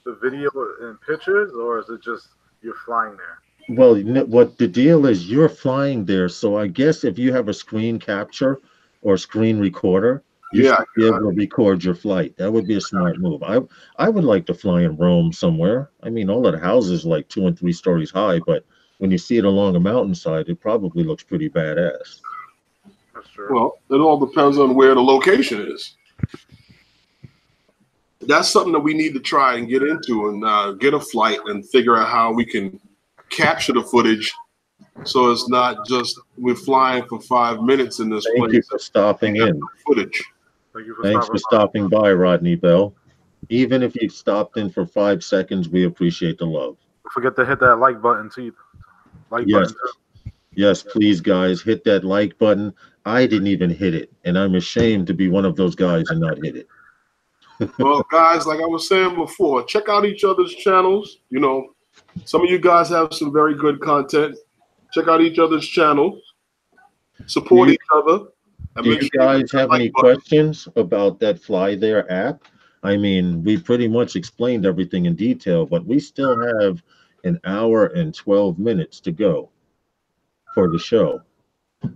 the video and pictures, or is it just you're flying there? Well, what the deal is, you're flying there, so I guess if you have a screen capture or screen recorder, you should be able to record your flight. That would be a smart move. I would like to fly in Rome somewhere. I mean, all of the houses are like 2 and 3 stories high, but when you see it along a mountainside, it probably looks pretty badass. That's true. Well, it all depends on where the location is. That's something that we need to try and get into and get a flight and figure out how we can capture the footage so it's not just we're flying for 5 minutes in this place. Thank you for stopping in. Footage. Thanks for stopping by, Rodney Bell. Even if you stopped in for 5 seconds, we appreciate the love. Don't forget to hit that like button too. Yes, please, guys, hit that like button. I didn't even hit it, and I'm ashamed to be one of those guys and not hit it. Well, guys, like I was saying before, check out each other's channels. You know, some of you guys have some very good content. Check out each other's channels. Support each other. Do you guys have any questions about that FlyThere app? I mean, we pretty much explained everything in detail, but we still have an hour and 12 minutes to go for the show.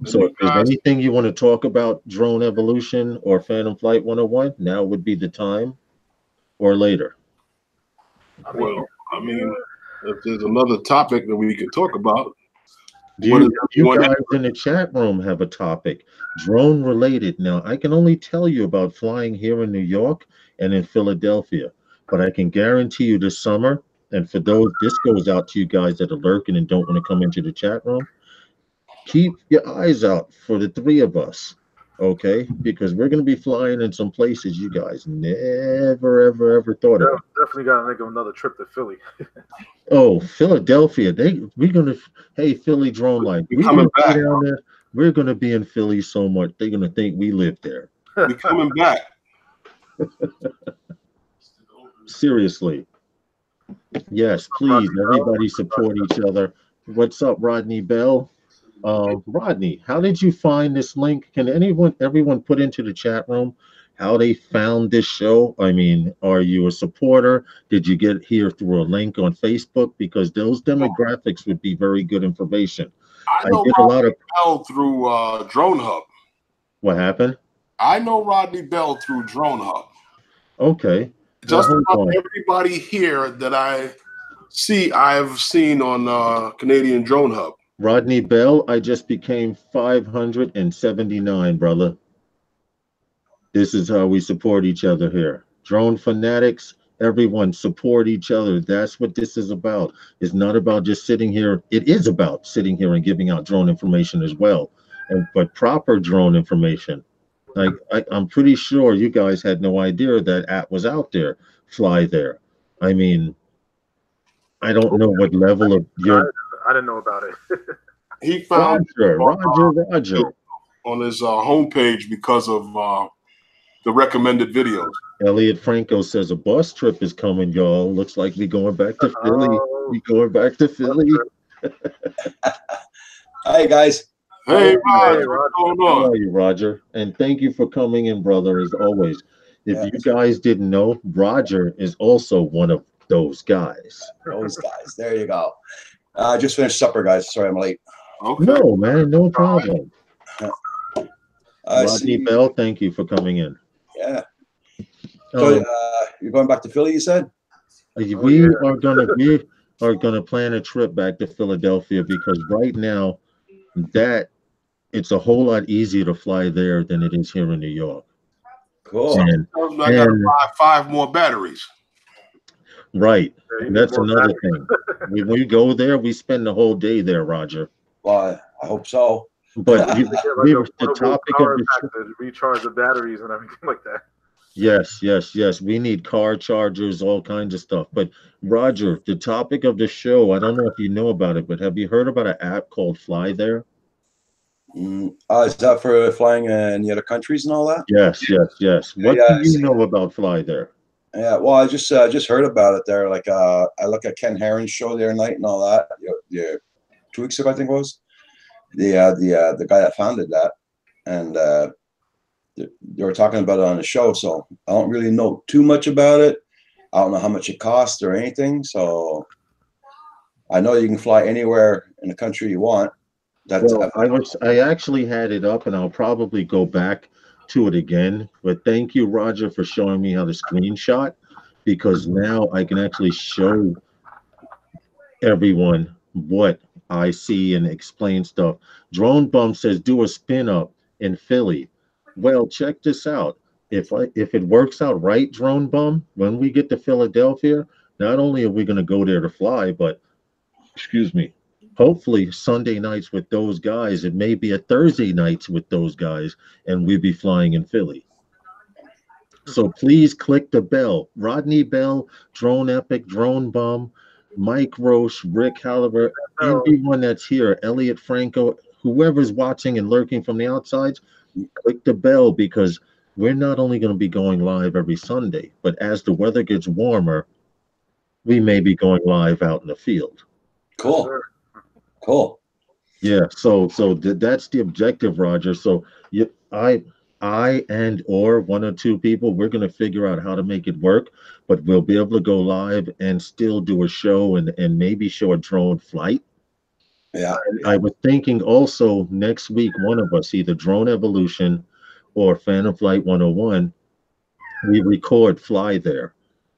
So if there's anything you want to talk about drone evolution or Phantom Flight 101, now would be the time, or later. Well, I mean, if there's another topic that we could talk about. Do you guys in the chat room have a topic, drone related? Now, I can only tell you about flying here in New York and in Philadelphia, but I can guarantee you this summer, and for those, this goes out to you guys that are lurking and don't want to come into the chat room, keep your eyes out for the 3 of us, okay? Because we're going to be flying in some places you guys never, ever thought of. Definitely got to make another trip to Philly. Oh, Philadelphia. We're going to, hey, Philly Drone Life. We're coming back. Down there. We're going to be in Philly so much, they're going to think we live there. We're coming back. Seriously. Yes, please, everybody support each other. What's up, Rodney Bell? Rodney, how did you find this link? Can everyone put into the chat room how they found this show. I mean, are you a supporter? Did you get here through a link on Facebook? Because those demographics would be very good information. I I know did a lot of Rodney Bell through Drone Hub. what happened. I know Rodney Bell through Drone Hub. Okay. Well, Just hold about on. everybody here that I've seen on Canadian Drone Hub. Rodney Bell, I just became 579, brother. This is how we support each other here. Drone fanatics, everyone support each other. That's what this is about. It's not about just sitting here. It is about sitting here and giving out drone information as well, but proper drone information. Like I'm pretty sure you guys had no idea that app was out there. Fly there. I mean, I don't know what level of your I didn't know about it. He found Roger. on his homepage because of the recommended videos. Elliot Franco says a bus trip is coming, y'all. Looks like we going back to Philly. Oh, We going back to Philly. Hi, guys. Hey, Rod, Hey, what's Rod. going How on? are you, Roger? And thank you for coming in, brother, as always. If Yeah. you guys didn't know, Roger is also one of those guys. Those guys. There you go. Just finished supper, guys. Sorry, I'm late. Okay. No, man, no problem. I Rodney see. Bell, thank you for coming in. Yeah. So Um, you're going back to Philly, you said? we yeah. are gonna plan a trip back to Philadelphia because right now that it's a whole lot easier to fly there than it is here in New York. Cool. And I got to buy 5 more batteries. right, Yeah, you and need that's more another batteries. thing. When we go there, we spend the whole day there, Roger. Well, I hope so. But Get like we a were the portable topic of power the pack to recharge the batteries and everything like that. yes. We need car chargers, all kinds of stuff. But Roger, the topic of the show, I don't know if you know about it, but have you heard about an app called FlyThere? Is that for flying in the other countries and all that? Yes. What Yeah, do I you see. know about FlyThere? Yeah, well, I just heard about it there. Like, I look at Ken Herron's show the other night and all that. Yeah, 2 weeks ago, I think it was. The guy that founded that, and they were talking about it on the show. So I don't really know too much about it. I don't know how much it costs or anything. So I know you can fly anywhere in the country you want. Well, I actually had it up and I'll probably go back to it again. But thank you, Roger, for showing me how to screenshot because now I can actually show everyone what I see and explain stuff. Drone Bum says do a spin up in Philly. Well, check this out. If it works out right, Drone Bum, when we get to Philadelphia, not only are we going to go there to fly, but excuse me, hopefully Sunday nights with those guys. It may be a Thursday nights with those guys, and we'll be flying in Philly. So please click the bell. Rodney Bell, Drone Epic, Drone Bum, Mike Roche, Rick Halliburton, everyone that's here, Elliot Franco, whoever's watching and lurking from the outsides, click the bell because we're not only going to be going live every Sunday, but as the weather gets warmer, we may be going live out in the field. Cool. Yeah, so that's the objective, Roger. So I and or one or two people, we're gonna figure out how to make it work, but we'll be able to go live and still do a show and maybe show a drone flight. Yeah. I was thinking also next week, one of us, either Drone Evolution or Phantom Flight 101, we record fly there.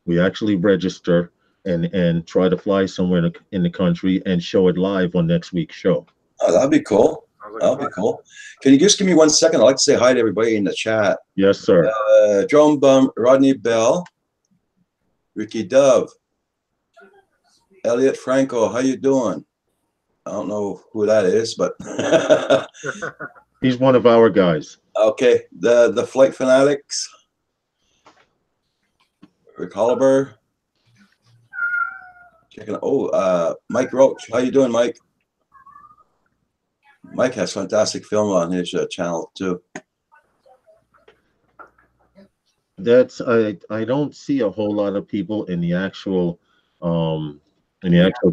We actually register and try to fly somewhere in the country and show it live on next week's show. Oh, that'd be cool. That'll be cool. Can you just give me 1 second? I'd like to say hi to everybody in the chat. Yes, sir. Drone Bum, Rodney Bell, Ricky Dove, Elliot Franco. How you doing? I don't know who that is, but He's one of our guys. okay. The Flight Fanatics, Rick Holliber. Checking. Oh, Mike Roach. How you doing, Mike? Mike has fantastic film on his channel too. That's I don't see a whole lot of people in the actual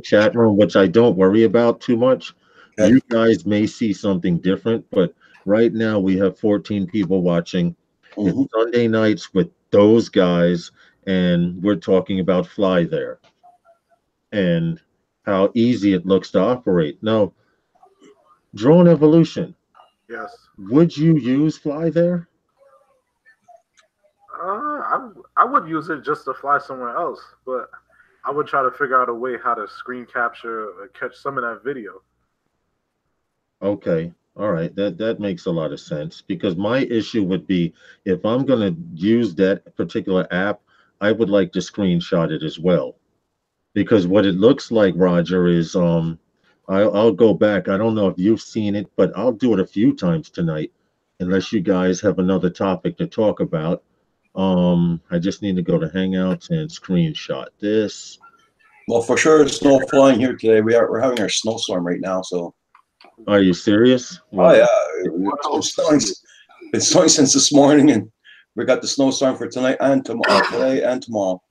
chat room, which I don't worry about too much. Okay. You guys may see something different, but right now we have 14 people watching. It's Mhm. Sunday nights with those guys, and we're talking about FlyThere and how easy it looks to operate. Now, drone evolution. Yes. Would you use FlyThere? I would use it just to fly somewhere else, but I would try to figure out a way how to screen capture or catch some of that video. Okay. All right. That makes a lot of sense because my issue would be if I'm going to use that particular app, I would like to screenshot it as well. Because what it looks like, Roger, is I'll go back. I don't know if you've seen it, but I'll do it a few times tonight, unless you guys have another topic to talk about. I just need to go to Hangouts and screenshot this. Well, for sure, snow flying here today. We're having our snowstorm right now. So, Are you serious? oh Wow. yeah, What it's been else? snowing. It's snowing since this morning, and we got the snowstorm for tonight and tomorrow. Today and tomorrow.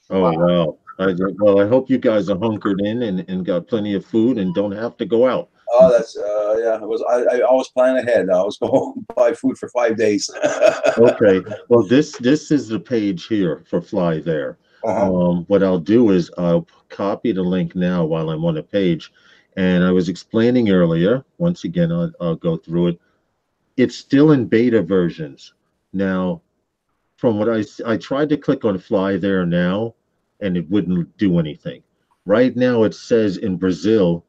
Oh wow. Well, I hope you guys are hunkered in and got plenty of food and don't have to go out. Oh, that's yeah. I always plan ahead. I was going to buy food for 5 days. Okay. Well, this is the page here for FlyThere. Uh-huh. What I'll do is I'll copy the link now while I'm on the page. And I was explaining earlier, once again, I'll go through it. It's still in beta versions. Now, from what I tried to click on FlyThere now, and it wouldn't do anything. Right now, it says in Brazil,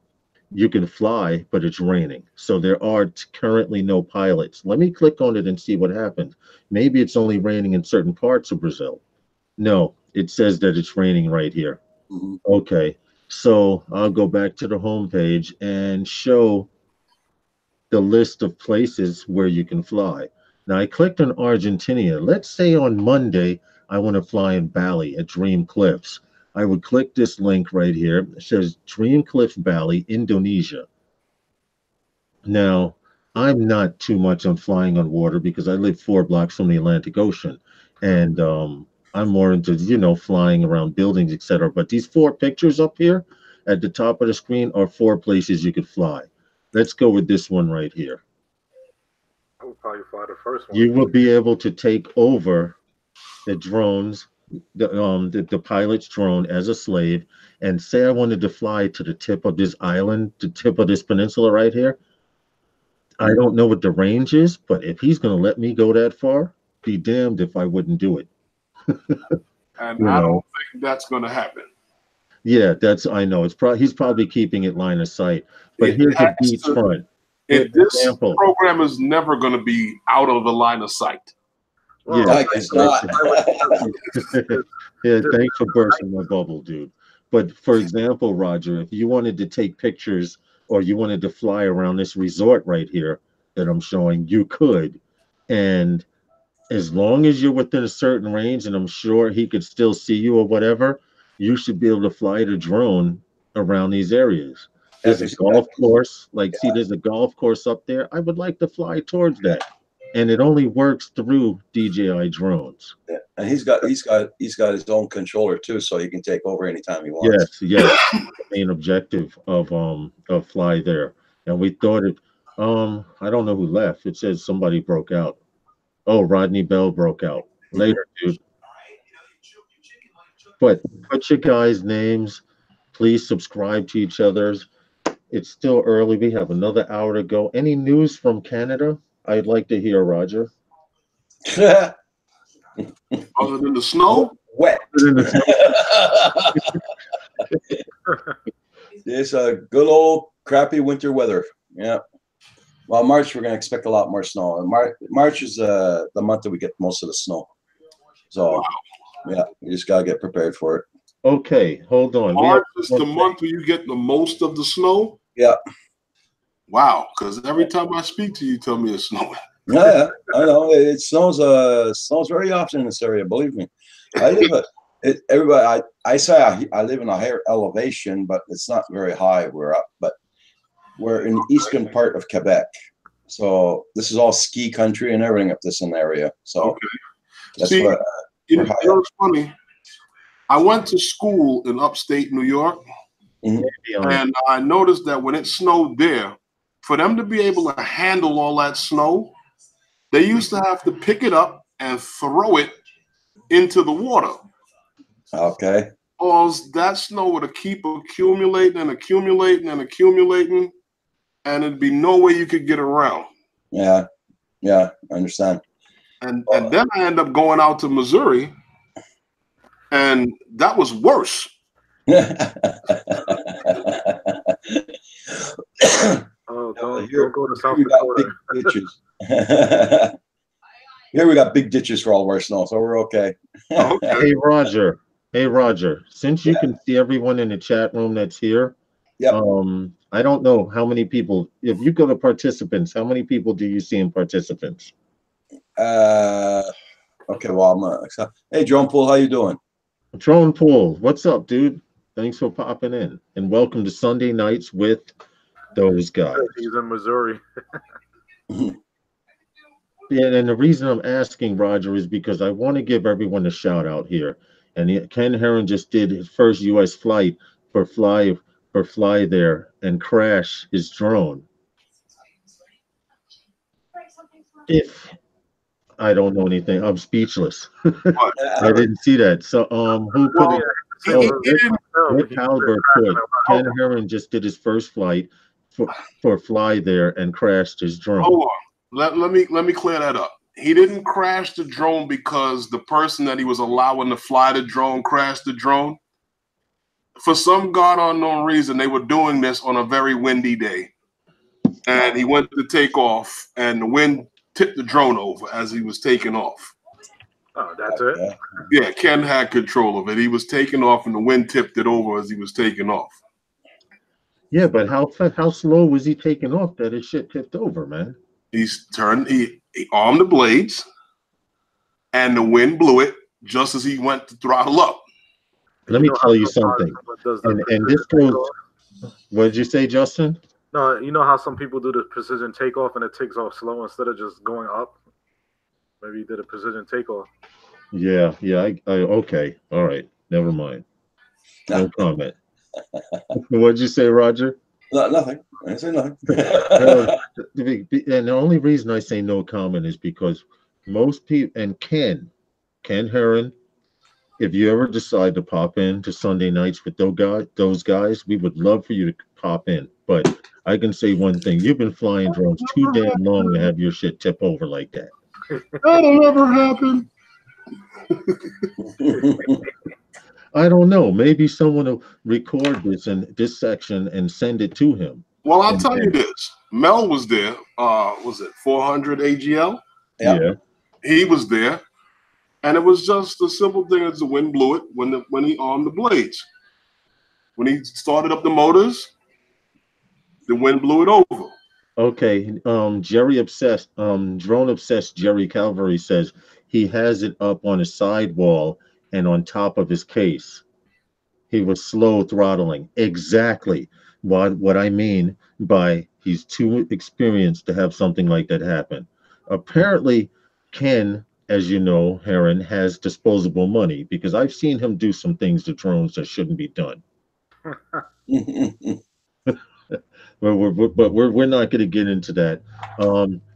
you can fly, but it's raining. So there are currently no pilots. Let me click on it and see what happens. Maybe it's only raining in certain parts of Brazil. No, it says that it's raining right here. Mhm. Okay, so I'll go back to the home page and show the list of places where you can fly. Now I clicked on Argentina. Let's say on Monday I want to fly in Bali at Dream Cliffs. I would click this link right here. It says Dream Cliff Bali, Indonesia. Now, I'm not too much on flying on water because I live 4 blocks from the Atlantic Ocean, and I'm more into flying around buildings, etc. But these 4 pictures up here at the top of the screen are 4 places you could fly. Let's go with this one right here. I would probably fly the first one. You will be able to take over the drones, the pilot's drone as a slave, and say I wanted to fly to the tip of this island, the tip of this peninsula right here. I don't know what the range is, but if he's going to let me go that far, be damned if I wouldn't do it. And You I don't know, think that's going to happen. yeah, I know it's probably he's probably keeping it line of sight. But It here's a has to. beachfront. Here, for This example, program is never going to be out of the line of sight. Well, yeah, I guess not. yeah. Thanks for bursting my bubble, dude. But for example, Roger, if you wanted to take pictures or you wanted to fly around this resort right here that I'm showing, you could. And as long as you're within a certain range, and I'm sure he could still see you or whatever, you should be able to fly the drone around these areas. There's a golf course, like see, there's a golf course up there. I would like to fly towards that, and it only works through DJI drones. Yeah. And he's got his own controller too, so he can take over anytime he wants. Yes, the main objective of FlyThere, and we thought it. I don't know who left. It says somebody broke out. Oh, Rodney Bell broke out. Later, dude. But put your guys' names. Please subscribe to each other's. It's still early. We have another hour to go. Any news from Canada? I'd like to hear, Roger. Other than the snow, Wet. It's a good old crappy winter weather. Yeah. Well, March we're gonna expect a lot more snow. And March is the month that we get most of the snow. So yeah, you just gotta get prepared for it. Okay, hold on. March is the month where you get the most of the snow. Yeah. Wow, because every time I speak to you, you tell me it's snowing. Yeah, I know it snows. Snows very often in this area. Believe me, I live. Everybody, I say I live in a higher elevation, but it's not very high. We're up, but we're in the eastern part of Quebec, so this is all ski country and everything up this in the area. So that's See, what. you know, it's funny. I went to school in upstate New York, Mhm. and I noticed that when it snowed there, for them to be able to handle all that snow, they used to have to pick it up and throw it into the water. Okay. Or that snow would keep accumulating and accumulating and accumulating, and it'd be no way you could get around. Yeah. Yeah. I understand. And then I end up going out to Missouri, and that was worse. Oh, don't Here- go to South we got Dakota. big ditches. Here we got big ditches for all of our snow, so we're okay. Hey, Roger. Hey, Roger. Since you can see everyone in the chat room that's here, Yep. I don't know how many people. If you go to participants, how many people do you see in participants? Okay, well, I'm gonna, hey, Drone Pool, how you doing? Drone Pool, what's up, dude? Thanks for popping in, and welcome to Sunday Nights with those guys. He's in Missouri. Yeah, and the reason I'm asking, Roger, is because I want to give everyone a shout out here. And Ken Heron just did his first U.S. flight for FlyThere and crash his drone. If I don't know anything, I'm speechless. I didn't see that. So, who put it? Rick Halbert put Ken Heron just did his first flight for FlyThere and crashed his drone. Hold on. Let me clear that up. He didn't crash the drone because the person that he was allowing to fly the drone crashed the drone. For some god unknown reason, they were doing this on a very windy day. And he went to take off, and the wind tipped the drone over as he was taking off. Oh, that's it? Yeah, Ken had control of it. He was taking off, and the wind tipped it over as he was taking off. Yeah, but how slow was he taking off that his shit tipped over, man? He armed the blades, and the wind blew it just as he went to throttle up. Let me tell you something. And this goes. What did you say, Justin? No, you know how some people do the precision takeoff and it takes off slow instead of just going up? Maybe he did a precision takeoff. Yeah. Okay. All right. Never mind. No comment. What did you say, Roger? No, nothing. I didn't say nothing. And the only reason I say no comment is because most people, and Ken Heron, if you ever decide to pop in to Sunday Nights with those guys, we would love for you to pop in. But I can say one thing: you've been flying drones too damn long to have your shit tip over like that. That'll never happen. I don't know. Maybe someone will record this section and send it to him. Well, I'll tell you this. Mel was there. Was it 400 AGL? Yeah. He was there. And it was just a simple thing as the wind blew it when he armed the blades. When he started up the motors, the wind blew it over. Okay. Jerry Obsessed, Drone Obsessed Jerry Calvary says he has it up on his sidewall and on top of his case. He was slow throttling. Exactly what I mean by he's too experienced to have something like that happen. Apparently, Ken, as you know, Heron has disposable money because I've seen him do some things to drones that shouldn't be done. But we're not going to get into that.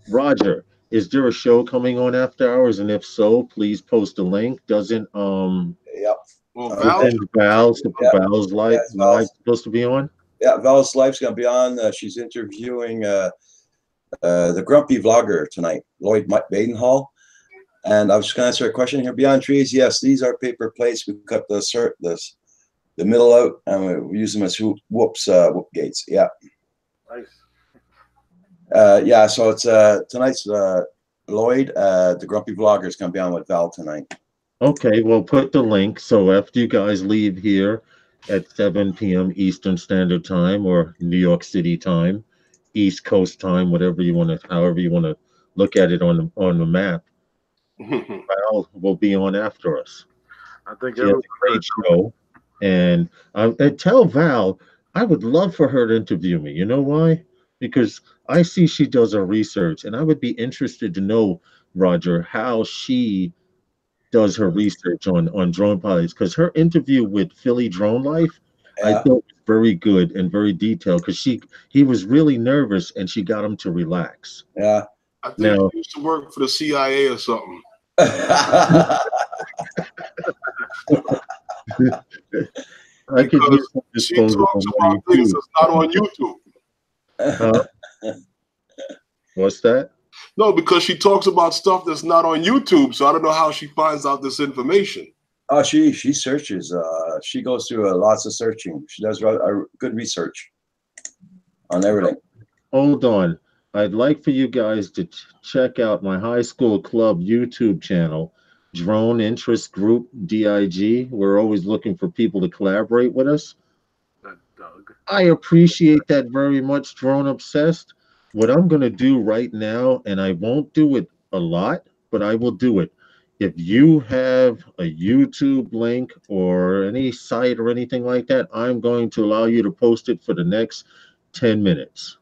Roger, is there a show coming on after hours? And if so, please post a link. Doesn't Yep. Well, Val's live supposed to be on? Yeah, Val's Life's gonna be on. She's interviewing the grumpy vlogger tonight, Lloyd Badenhall. And I was just gonna answer a question here. Beyond Trees, yes, these are paper plates. We cut the middle out and we use them as whoop gates. Yeah. Nice. Yeah, so it's tonight's Lloyd, the grumpy vlogger, is gonna be on with Val tonight. Okay, well, put the link. So after you guys leave here at 7 p.m. Eastern Standard Time or New York City time, East Coast time, however you want to look at it on the map, Val will be on after us. I think She has a great show, and tell Val I would love for her to interview me. You know why? Because I see she does her research, and I would be interested to know, Roger, how she does her research on drone pilots, because her interview with Philly Drone Life, I thought was very good and very detailed, because he was really nervous and she got him to relax. Yeah. I think he used to work for the CIA or something. I could use Because some she talks disposable money about things too. that's not on YouTube. What's that? No, because she talks about stuff that's not on YouTube. So I don't know how she finds out this information. Oh, she searches. She goes through lots of searching. She does good research on everything. Hold on. I'd like for you guys to check out my high school club YouTube channel, Drone Interest Group DIG. We're always looking for people to collaborate with us. Doug. I appreciate that very much, Drone Obsessed. What I'm going to do right now, and I won't do it a lot, but I will do it. If you have a YouTube link or any site or anything like that, I'm going to allow you to post it for the next 10 minutes.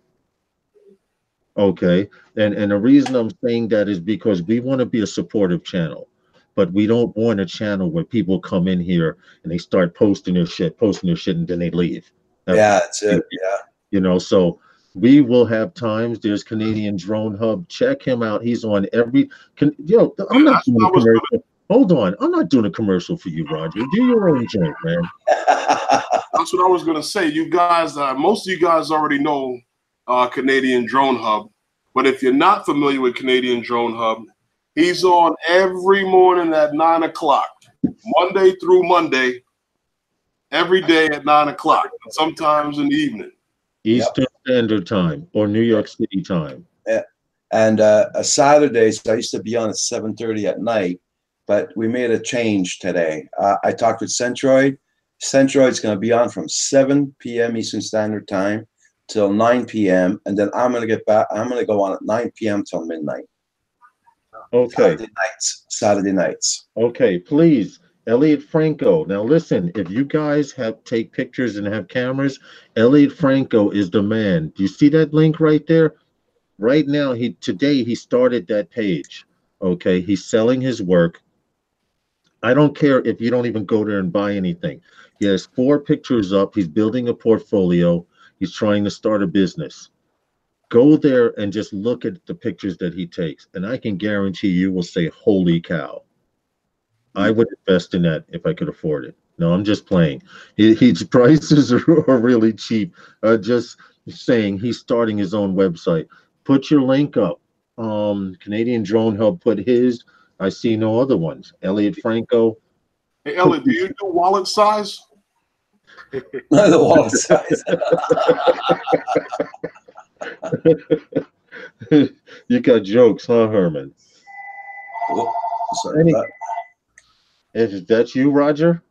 Okay. And the reason I'm saying that is because we want to be a supportive channel, but we don't want a channel where people come in here and they start posting their shit, and then they leave. That's it. Yeah. You know, so we will have times. There's Canadian Drone Hub. Check him out. He's on every. I'm not doing a commercial. Hold on. I'm not doing a commercial for you, Roger. Do your own joint, man. That's what I was going to say. You guys, most of you guys already know Canadian Drone Hub. But if you're not familiar with Canadian Drone Hub, he's on every morning at 9 o'clock, Monday through Monday, every day at 9 o'clock, and sometimes in the evening. Eastern Standard Time or New York City time. Yeah. And Saturdays, I used to be on at 7:30 at night, but we made a change today. I talked with Centroid. Centroid's going to be on from 7 p.m. Eastern Standard Time till 9 p.m. And then I'm going to get back. I'm going to go on at 9 p.m. till midnight. Okay. Saturday nights. Okay, please. Elliot Franco. Now listen, if you guys take pictures and have cameras, Elliot Franco is the man. Do you see that link right there? Right now, today he started that page. Okay, he's selling his work. I don't care if you don't even go there and buy anything. He has 4 pictures up. He's building a portfolio. He's trying to start a business. Go there and just look at the pictures that he takes, and I can guarantee you will say, "Holy cow." I would invest in that if I could afford it. No, I'm just playing. His prices are really cheap. Just saying, he's starting his own website. Put your link up. Canadian Drone Hub put his. I see no other ones. Elliot Franco. Hey, Elliot, do you do wallet size? The wallet size. You got jokes, huh, Herman? Oh, sorry. Is that you, Roger?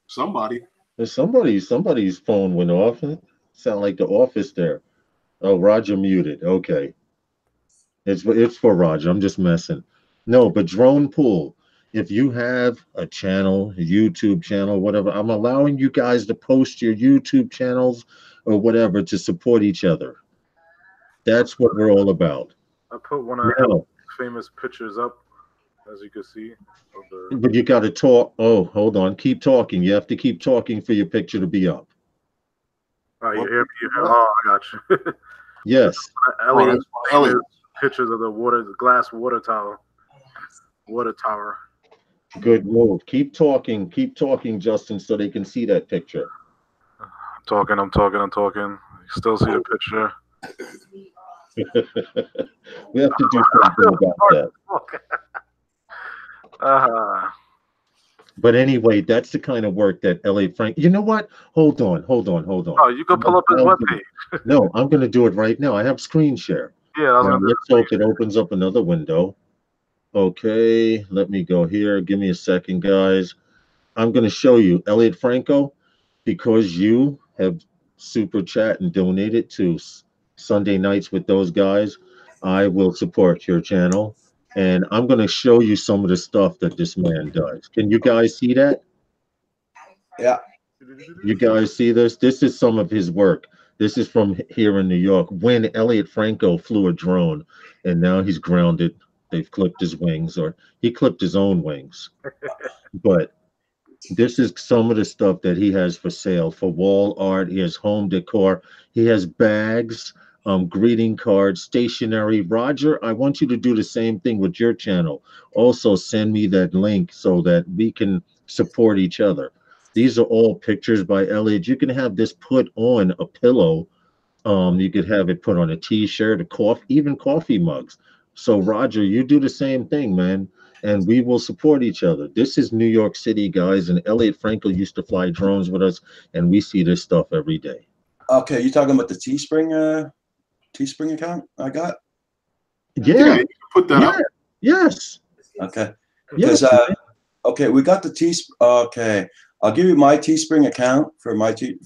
Somebody. Somebody's phone went off. Sound like the office there. Oh, Roger muted. Okay. It's for Roger. I'm just messing. No, but Drone Pool. If you have a channel, a YouTube channel, whatever, I'm allowing you guys to post your YouTube channels or whatever to support each other. That's what we're all about. I put one of the famous pictures up, as you can see. But you got to talk. Oh, hold on. Keep talking. You have to keep talking for your picture to be up. Oh, I got you. Yes. Elliot's pictures of the glass water tower. Good move. Keep talking, Justin, so they can see that picture. I'm talking. You still see the picture. We have to do something about that. But anyway, that's the kind of work that L.A. Frank. You know what? Hold on. Oh, you can pull up his webpage. No, I'm going to do it right now. I have screen share. Yeah, let's hope it opens up another window. Okay, let me go here. Give me a second, guys. I'm going to show you, Elliot Franco, because you have super chat and donated to Sunday nights with those guys. I will support your channel, and I'm going to show you some of the stuff that this man does. Can you guys see that? Yeah. You guys see this? This is some of his work. This is from here in New York when Elliot Franco flew a drone, and now he's grounded. They've clipped his wings, or he clipped his own wings. But this is some of the stuff that he has for sale, for wall art. He has home decor. He has bags. greeting cards, stationery. Roger, I want you to do the same thing with your channel. Also, send me that link so that we can support each other. These are all pictures by Elliot. You can have this put on a pillow. You could have it put on a T-shirt, a coffee, even coffee mugs. So, Roger, you do the same thing, man, and we will support each other. This is New York City, guys, and Elliot Frankel used to fly drones with us, and we see this stuff every day. Okay, you talking about the Teespring account I got? Yeah, you can put that up. yes, Okay. yes. Because okay, we got the okay, I'll give you my Teespring account for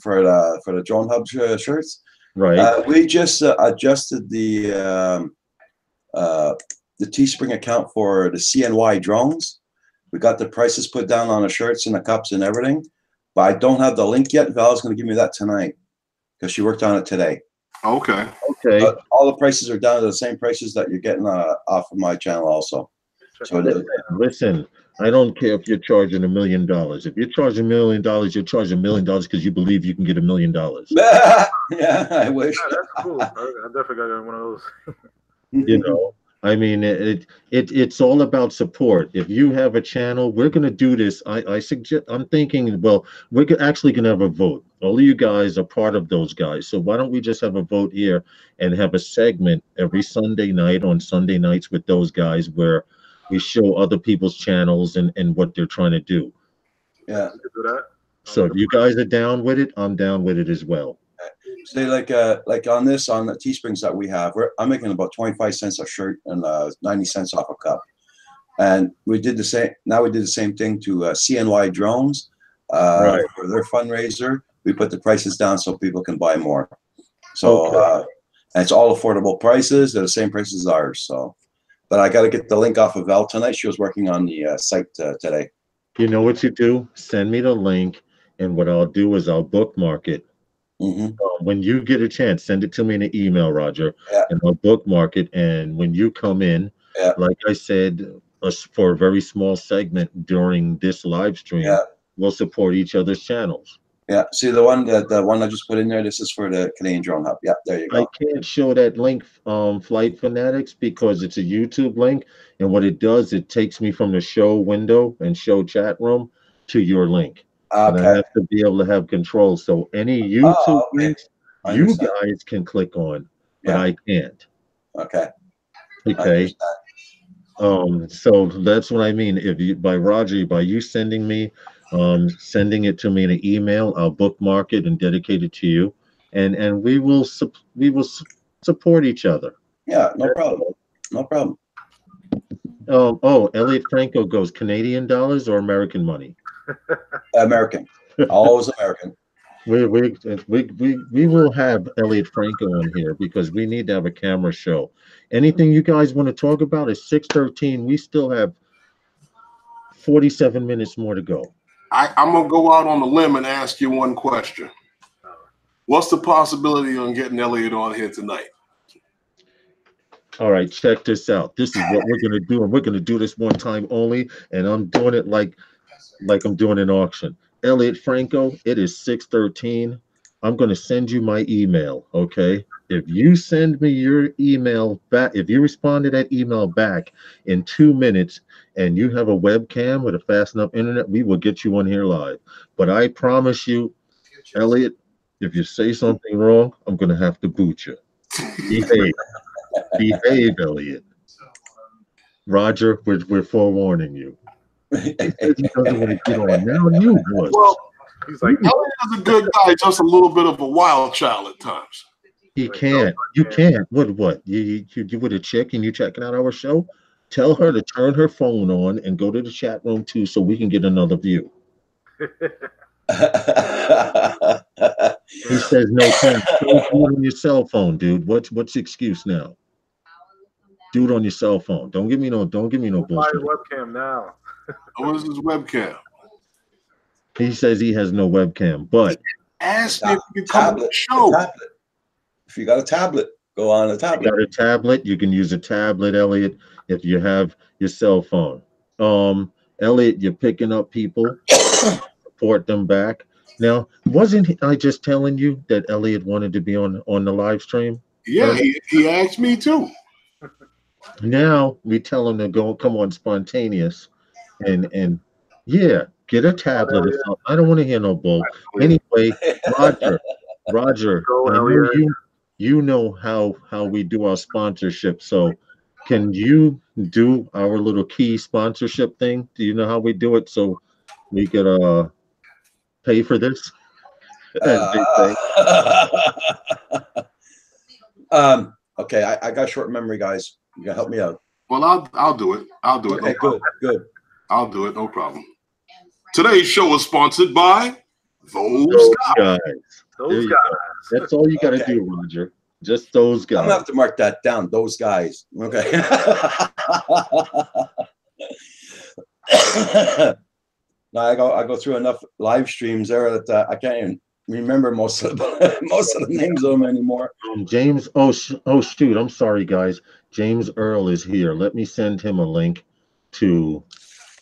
for the Drone Hub shirts. Right. We just adjusted the Teespring account for the CNY drones. We got the prices put down on the shirts and the cups and everything, but I don't have the link yet. Val's going to give me that tonight because she worked on it today. Okay. Okay. All the prices are down to the same prices that you're getting off of my channel also. So Listen, I don't care if you're charging $1 million. If you're charging $1 million, you're charging $1 million because you believe you can get $1 million. yeah, I wish. Yeah, that's cool. I definitely got one of those. You know, I mean, it's all about support. If you have a channel, we're gonna do this. I suggest. I'm thinking. Well, actually gonna have a vote. All of you guys are part of those guys. So why don't we just have a vote here and have a segment every Sunday night on Sunday nights with those guys where we show other people's channels and what they're trying to do. Yeah. Do that. So if you guys are down with it, I'm down with it as well. Say like on the Teesprings that we have, I'm making about 25 cents a shirt and 90 cents off a cup. And we did the same. Now we did the same thing to CNY drones Right. for their fundraiser. We put the prices down so people can buy more. So and it's all affordable prices. They're the same prices as ours. So, but I got to get the link off of Val tonight. She was working on the site today. You know what you do? Send me the link, and what I'll do is I'll bookmark it. When you get a chance, send it to me in an email, Roger, and I'll bookmark it. And when you come in, like I said, for a very small segment during this live stream, we'll support each other's channels. Yeah, see the one I just put in there. This is for the Canadian Drone Hub. Yeah, there you go. I can't show that link, Flight Fanatics, because it's a YouTube link, and what it does, it takes me from the show window and show chat room to your link. And I have to be able to have control. So any YouTube links you guys can click on, but I can't. Okay. Okay. So that's what I mean. If you by you sending it to me in an email, I'll bookmark it and dedicate it to you, and we will support each other. Yeah, no problem. No problem. Elliot Franco goes Canadian dollars or American money? American, always American. We will have Elliot Franco on here because we need to have a camera show. Anything you guys want to talk about is 6:13. We still have 47 minutes more to go. I'm gonna go out on a limb and ask you one question. What's the possibility on getting Elliot on here tonight? All right, check this out. This is what we're gonna do, and we're gonna do this one time only. And I'm doing it like I'm doing an auction. Elliot Franco, it is 6:13. I'm going to send you my email, okay? If you send me your email back, if you respond to that email back in 2 minutes and you have a webcam with a fast enough internet, we will get you on here live. But I promise you, Elliot, if you say something wrong, I'm going to have to boot you. Behave. Behave, Elliot. Roger, we're forewarning you. He doesn't want to get on. Now you would. Well, he's like, Elliot is a good guy, just a little bit of a wild child at times. He can't. You can't. What? You with a chick and you checking out our show? Tell her to turn her phone on and go to the chat room too, so we can get another view. He says no thanks. Don't do it on your cell phone, dude. What's the excuse now? Do it on your cell phone. Don't give me no bullshit. Webcam now. What is his webcam? He says he has no webcam, but ask me if you can come to the show. If you got a tablet, go on a tablet. You got a tablet, you can use a tablet, Elliot, if you have your cell phone. Elliot, you're picking up people, support them back. Now, wasn't I just telling you that Elliot wanted to be on the live stream? Yeah, he asked me too. Now we tell him to go come on spontaneous, and yeah, get a tablet or something. I don't want to hear no bull. Anyway, Roger, Go, I know Elliot. you know how we do our sponsorship. So can you do our little key sponsorship thing? Do you know how we do it so we could pay for this? As they say. Okay, I got short memory, guys. You gotta help me out. Well, I'll do it. I'll do it. Okay, good. I'll do it. No problem. Today's show is sponsored by those guys. Those There you guys. go. That's all you got to Okay. do, Roger. Just those guys. I'm gonna have to mark that down. Those guys. Okay. Now I go through enough live streams there that I can't even remember most of the names of them anymore. James. Oh shoot! I'm sorry, guys. James Earl is here. Let me send him a link to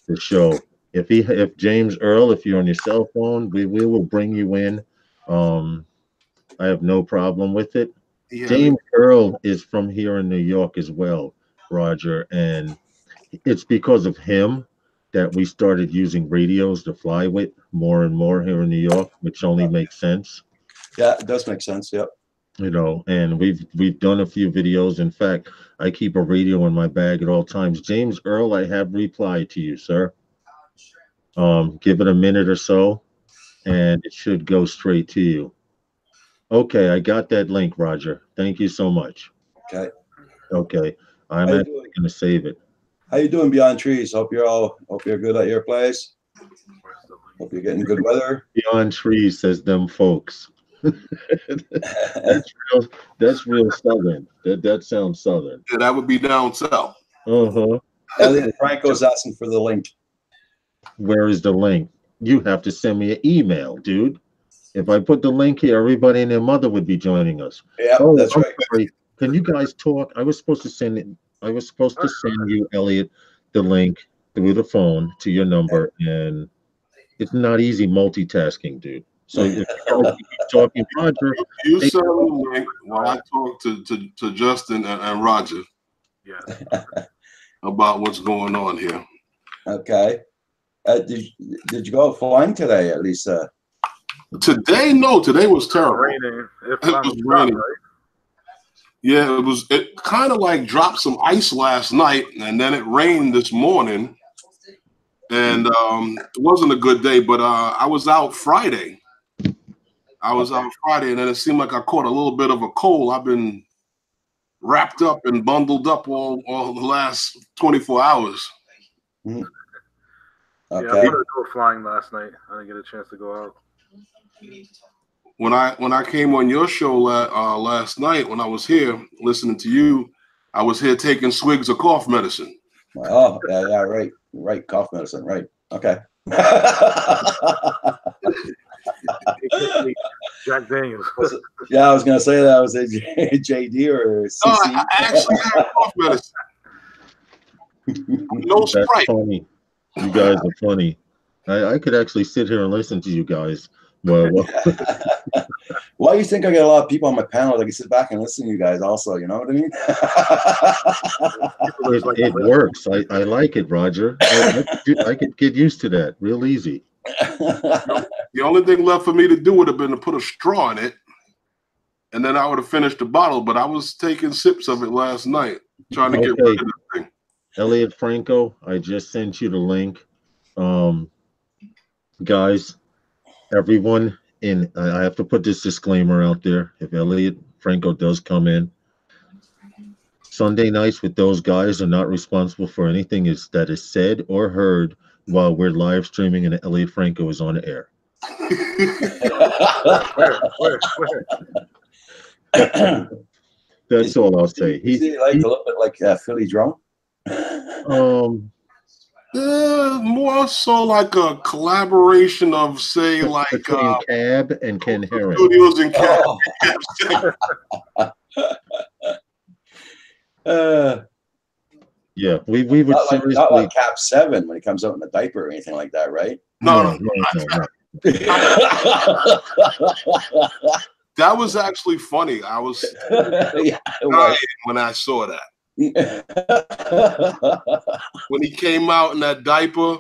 the show. If James Earl, if you're on your cell phone, we will bring you in. I have no problem with it. Yeah. James Earl is from here in New York as well, Roger, and it's because of him that we started using radios to fly with more and more here in New York, which only makes sense. Yeah, it does make sense. Yep. You know, and we've done a few videos. In fact, I keep a radio in my bag at all times. James Earl, I have replied to you, sir. Give it a minute or so, and it should go straight to you. Okay, I got that link, Roger. Thank you so much. Okay, I'm How you actually doing? going to save it. How you doing, Beyond Trees? Hope you're good at your place. Hope you're getting good weather. Beyond trees, says them folks. That's real Southern. That sounds Southern. Yeah, that would be down south. Uh-huh. Elliot Franco's asking for the link. Where is the link? You have to send me an email, dude. If I put the link here, everybody and their mother would be joining us. Yeah, that's I'm right. sorry. Can you guys talk? I was supposed to send you, Elliot, the link through the phone to your number, and it's not easy multitasking, dude. So if you guys keep talking, Roger, You Hey. send the link while I talk to Justin and Roger Yeah. about what's going on here. Okay. Did you go flying today, at least? Today, no. Today was terrible. Raining. It was raining. right? Yeah, it kind of like dropped some ice last night, and then it rained this morning. And it wasn't a good day, but I was out Friday. And then it seemed like I caught a little bit of a cold. I've been wrapped up and bundled up all the last 24 hours. Okay. Yeah, I wanted to go flying last night. I didn't get a chance to go out. When I came on your show last night, when I was here listening to you, I was here taking swigs of cough medicine. Oh, yeah, right. Cough medicine, right. Okay. Jack Daniels. Yeah, I was going to say that. Was it JD or CC? No, I actually had cough medicine. No that's Sprite. funny. You guys are funny. I could actually sit here and listen to you guys. Well, Why do you think I get a lot of people on my panel that can sit back and listen to you guys also? You know what I mean? it works. I like it, Roger. I could get used to that real easy. The only thing left for me to do would have been to put a straw in it, and then I would have finished the bottle. But I was taking sips of it last night, trying to get rid of the thing. Elliot Franco, I just sent you the link. Guys, everyone I have to put this disclaimer out there. If Elliot Franco does come in, Sunday nights with those guys are not responsible for anything that is said or heard while we're live streaming and Elliot Franco is on the air. Where? That's all I'll say. Is he like a little bit like Philly Drum? More so like a collaboration of, say, like between Cab and Ken Herron. Studios and Cab. Yeah, we would Not seriously. like Cap 7 when he comes out in a diaper or anything like that, right? No. That was actually funny. I was Yeah, it dying was. when I saw that. When he came out in that diaper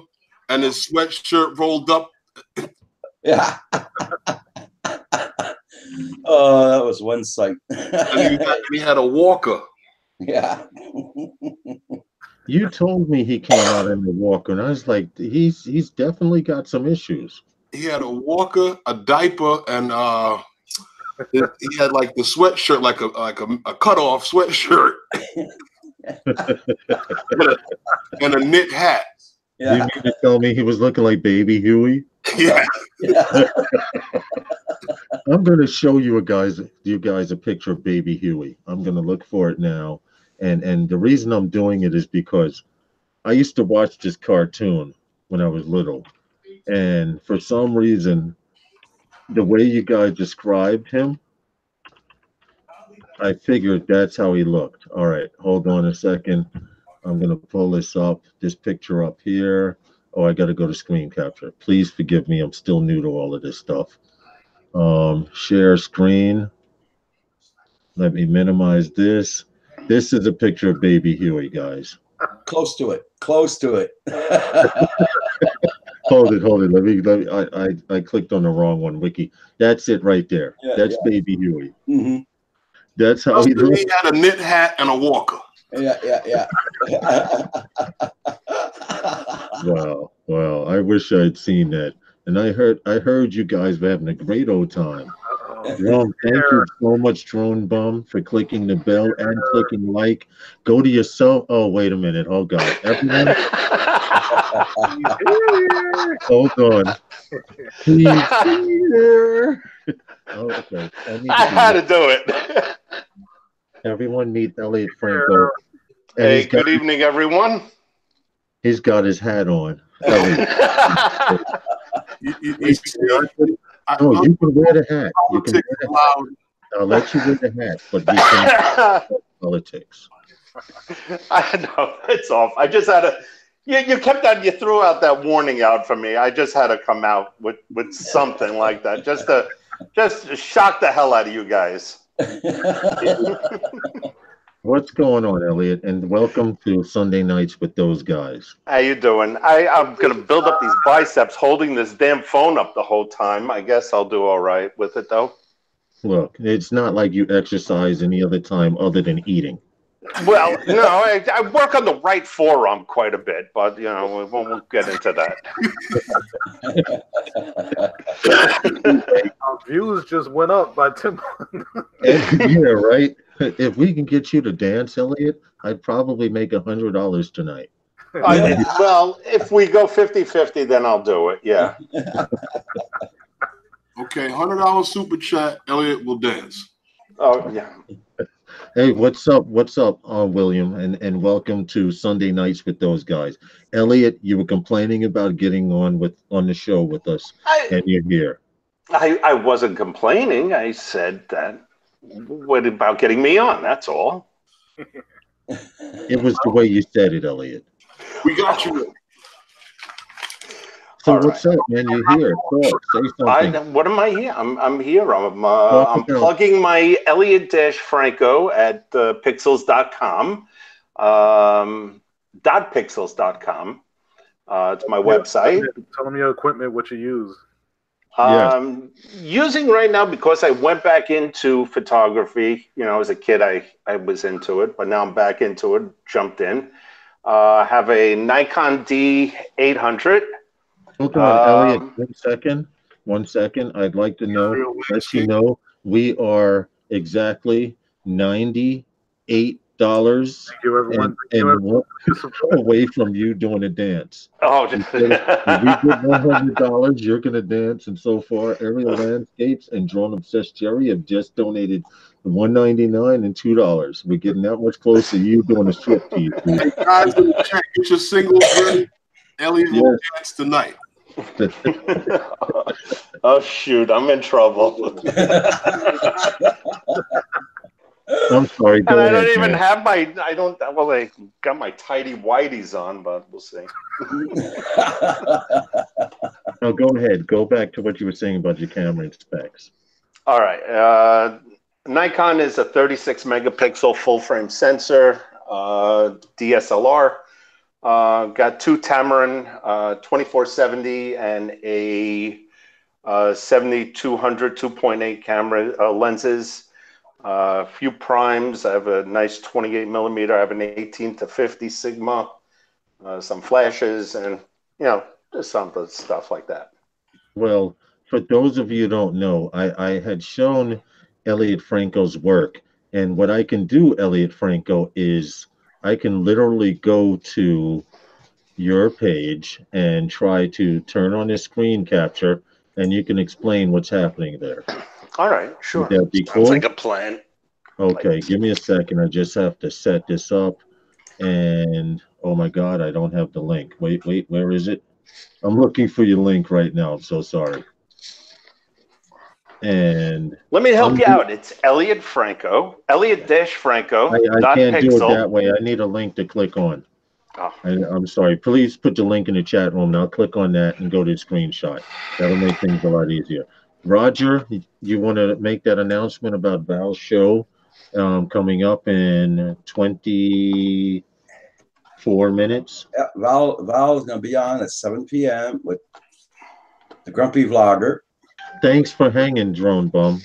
and his sweatshirt rolled up. Yeah. Oh, that was one sight. And he had a walker. Yeah. You told me he came out in the walker, and I was like, he's definitely got some issues. He had a walker, a diaper, and he had like the sweatshirt, like a cutoff sweatshirt, and a knit hat. You mean to tell me he was looking like Baby Huey? Yeah. I'm going to show you guys a picture of Baby Huey. I'm going to look for it now, and the reason I'm doing it is because I used to watch this cartoon when I was little, and for some reason, the way you guys described him, I figured that's how he looked. All right, hold on a second. I'm going to pull this picture up here. Oh, I got to go to screen capture. Please forgive me. I'm still new to all of this stuff. Share screen. Let me minimize this. This is a picture of Baby Huey, guys. Close to it. Close to it. Hold it. Let me. I clicked on the wrong one, Wiki. That's it right there. Yeah, That's Baby Huey. Mm-hmm. That's how he looks. He had a knit hat and a walker. Yeah. Wow. I wish I'd seen that. And I heard you guys were having a great old time. Drone, thank you so much, Drone Bum, for clicking the bell and clicking like. Go to your cell. Oh, wait a minute. Oh, God. Everyone, hold on. He's here. Oh, okay. I had to do it. Everyone meet Elliot Franco. And Hey, good evening, everyone. He's got his hat on. Oh, you can wear the hat. You can wear the hat. I'll let you wear the hat, but you can politics. I know it's off. I just had to. You threw out that warning out for me. I just had to come out with something like that, just to shock the hell out of you guys. What's going on, Elliot? And welcome to Sunday Nights with those guys. How you doing? I'm gonna build up these biceps holding this damn phone up the whole time. I guess I'll do all right with it though. Look, it's not like you exercise any other time other than eating. Well, no, I work on the right forearm quite a bit, but we won't get into that. Our views just went up by 10. Yeah, right. If we can get you to dance, Elliot, I'd probably make $100 tonight. Well, if we go 50-50, then I'll do it. Yeah. Okay, $100 super chat. Elliot will dance. Oh yeah. Hey, what's up? William? And welcome to Sunday Nights with those guys. Elliot, you were complaining about getting on the show with us, and you're here. I wasn't complaining. I said that. What about getting me on? That's all. It was the way you said it, Elliot. We got you. So all what's up, man? You're here. Talk. Say something. What am I here? I'm here. I'm plugging my Elliot-Franco at pixels.com. .pixels.com. It's my website. Tell them your equipment, what you use. Using right now because I went back into photography. As a kid, I was into it, but now I'm back into it. Jumped in. I have a Nikon D800. Hold on, Elliot. 1 second. I'd like to let you know we are exactly $98 away from you doing a dance. Oh, if we get $100, you're gonna dance. And so far, Aerial Landscapes and Drone Obsessed Jerry have just donated $1.99 and $2. We're getting that much closer to you doing a striptease. Hey, guys, in the chat, get your singles ready. Elliot will dance tonight. Oh shoot, I'm in trouble. I'm sorry. And I don't even have I got my tidy whities on, but we'll see. No, go ahead. Go back to what you were saying about your camera and specs. All right. Nikon is a 36 megapixel full frame sensor, DSLR. Got two Tamron 2470 and a 7200 2.8 camera lenses. A few primes. I have a nice 28 millimeter. I have an 18 to 50 Sigma. Some flashes, and just some of the stuff like that. Well, for those of you who don't know, I had shown Elliot Franco's work, and what I can do, Elliot Franco, is I can literally go to your page and try to turn on the screen capture, and you can explain what's happening there. All right, sure. Would that be Sounds cool? like a plan. Okay, give me a second. I just have to set this up. And oh my God, I don't have the link. Wait, where is it? I'm looking for your link right now. I'm so sorry. And let me help you out. It's Elliot Franco, Elliot-Franco. I can't do it pixel. that way. I need a link to click on. Oh. I'm sorry. Please put the link in the chat room. And I'll click on that and go to the screenshot. That'll make things a lot easier. Roger, you want to make that announcement about Val's show coming up in 24 minutes? Yeah, Val is going to be on at 7 p.m. with the Grumpy Vlogger. Thanks for hanging, Drone Bum.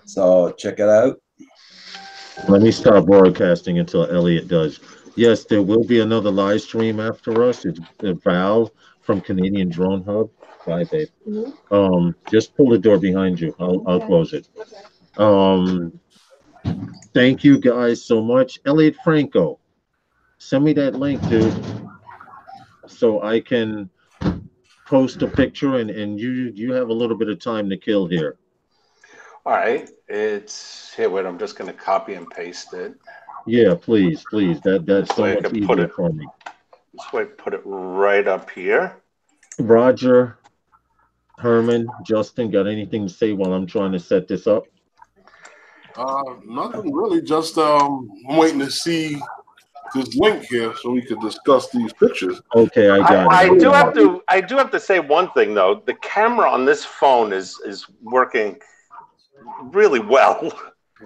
So check it out. Let me stop broadcasting until Elliot does. Yes, there will be another live stream after us. It's Val from Canadian Drone Hub. Bye, babe. Just pull the door behind you. I'll close it. Thank you guys so much. Elliot Franco, send me that link, dude, so I can post a picture and you have a little bit of time to kill here. All right, it's here. Wait, I'm just going to copy and paste it. Yeah, please. That's so much easier for me. This way, put it right up here. Roger, Herman, Justin, got anything to say while I'm trying to set this up? Nothing really. Just I'm waiting to see this link here so we could discuss these pictures. Okay, I got it. I do have to say one thing though. The camera on this phone is working really well.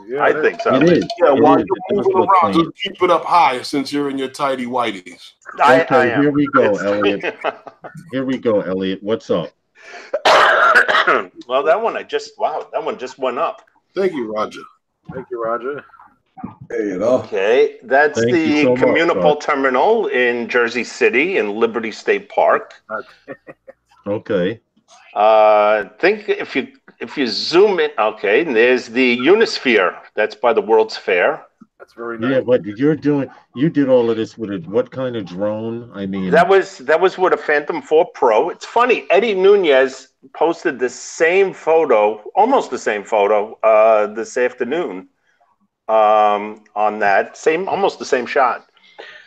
Yeah, I think so. It is. Yeah, It while is. you're It does moving look around, clean. just keep it up high since you're in your tidy whities. I Okay, am. here we go, It's- Elliot. Here we go, Elliot. What's up? Well, that one that one just went up. Thank you, Roger. Thank you, Roger. There you go. Okay, that's Thank you the so much, Communicable bud. Terminal in Jersey City in Liberty State Park. Okay. Think if you zoom in, okay, and there's the Unisphere. That's by the World's Fair. That's very nice. Yeah, but you did all of this with what kind of drone? I mean, That was with a Phantom 4 Pro. It's funny, Eddie Nunez posted the same photo, almost the same photo, this afternoon. On that almost the same shot.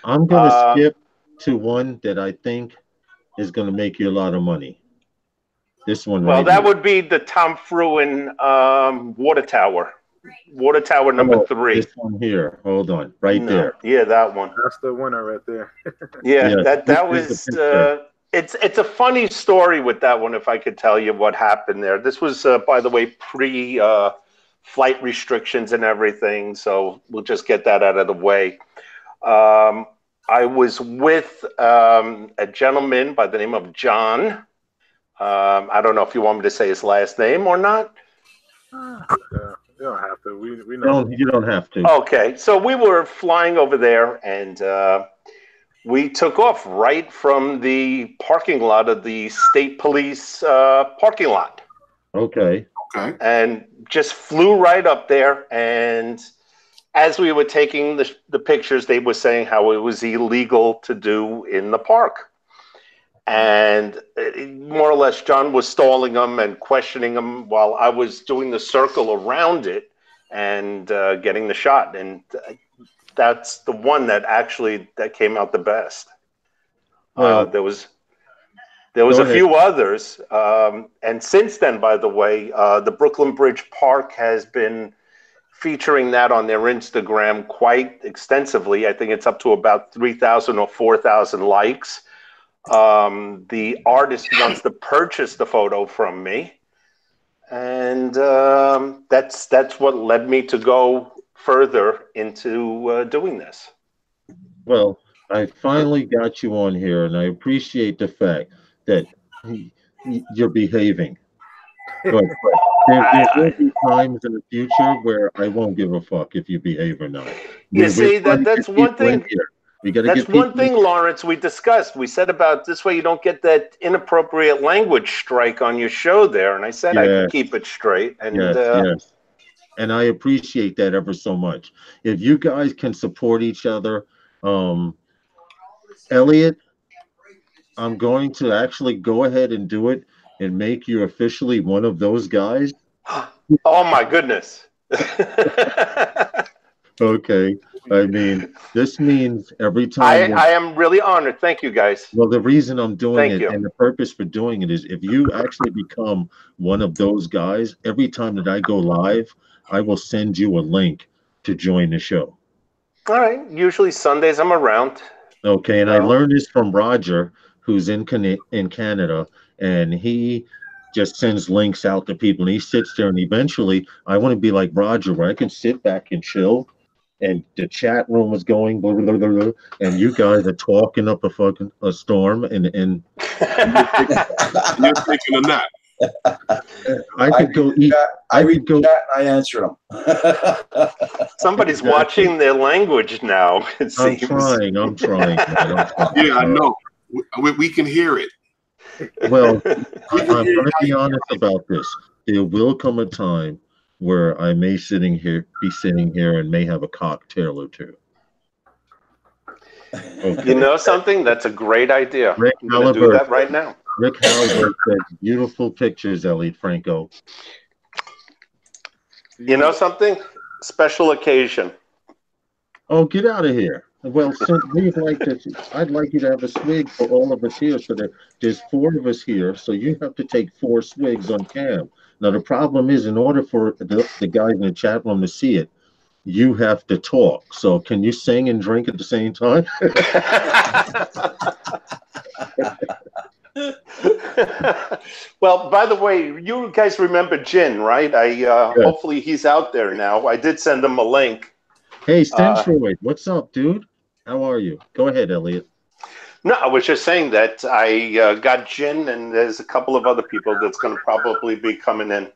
I'm gonna skip to one that I think is gonna make you a lot of money. This one. Well, right that here. would be the Tom Fruin water tower number 3. This one here. Hold on, right there. Yeah, that one. That's the winner right there. Yeah, Yes, that this is was. the picture. It's a funny story with that one. If I could tell you what happened there. This was, by the way, pre flight restrictions and everything. So we'll just get that out of the way. I was with a gentleman by the name of John. I don't know if you want me to say his last name or not. Yeah, you don't have to. We know. You don't have to. Okay, so we were flying over there, and we took off right from the parking lot of the state police parking lot. Okay. Okay. And just flew right up there. And as we were taking the pictures, they were saying how it was illegal to do in the park. And more or less, John was stalling them and questioning them while I was doing the circle around it and getting the shot. And that's the one that came out the best. Well, there was a few others. And since then, by the way, the Brooklyn Bridge Park has been featuring that on their Instagram quite extensively. I think it's up to about 3,000 or 4,000 likes. The artist wants to purchase the photo from me. And that's what led me to go further into doing this. Well, I finally got you on here, and I appreciate the fact that you're behaving. But there will be times in the future where I won't give a fuck if you behave or not. You see, trying to that's get one people in thing. here. We got to That's get people one thing, Lawrence, we discussed. We said about this way you don't get that inappropriate language strike on your show there. And I said I Yeah, could keep it straight. And yes. And I appreciate that ever so much. If you guys can support each other, um, Elliot, I'm going to actually go ahead and do it and make you officially one of those guys. oh my goodness. Okay. I mean, this means every time. I am really honored. Thank you, guys. Well, the reason I'm doing Thank it you. and the purpose for doing it is if you actually become one of those guys, every time that I go live, I will send you a link to join the show. All right. Usually Sundays I'm around. Okay. And I No. learned this from Roger, who's in Canada, and he just sends links out to people and he sits there and eventually I want to be like Roger where I can sit back and chill and the chat room is going blah, blah, blah, blah, and you guys are talking up a storm and You're taking a nap. I could go eat. I read the chat and I answer them. Somebody's watching their language now, it I'm seems. trying. I'm trying. Yeah, I know. We can hear it. Well, I'm going to be honest about this. There will come a time where I may be sitting here and may have a cocktail or two. Okay. You know something? That's a great idea. Rick I'm going to do that right now. Rick Halliburton says, beautiful pictures, Elliot Franco. You know something? Special occasion. Oh, get out of here. Well, since we'd like to, I'd like you to have a swig for all of us here. So there's 4 of us here, so you have to take 4 swigs on cam. Now, the problem is, in order for the guys in the chat room to see it, you have to talk. So can you sing and drink at the same time? Well, by the way, you guys remember Jin, right? Hopefully he's out there now. I did send him a link. Hey, Centroid, what's up, dude? How are you? Go ahead, Elliot. No, I was just saying that I got Jin, and there's a couple of other people that's going to probably be coming in.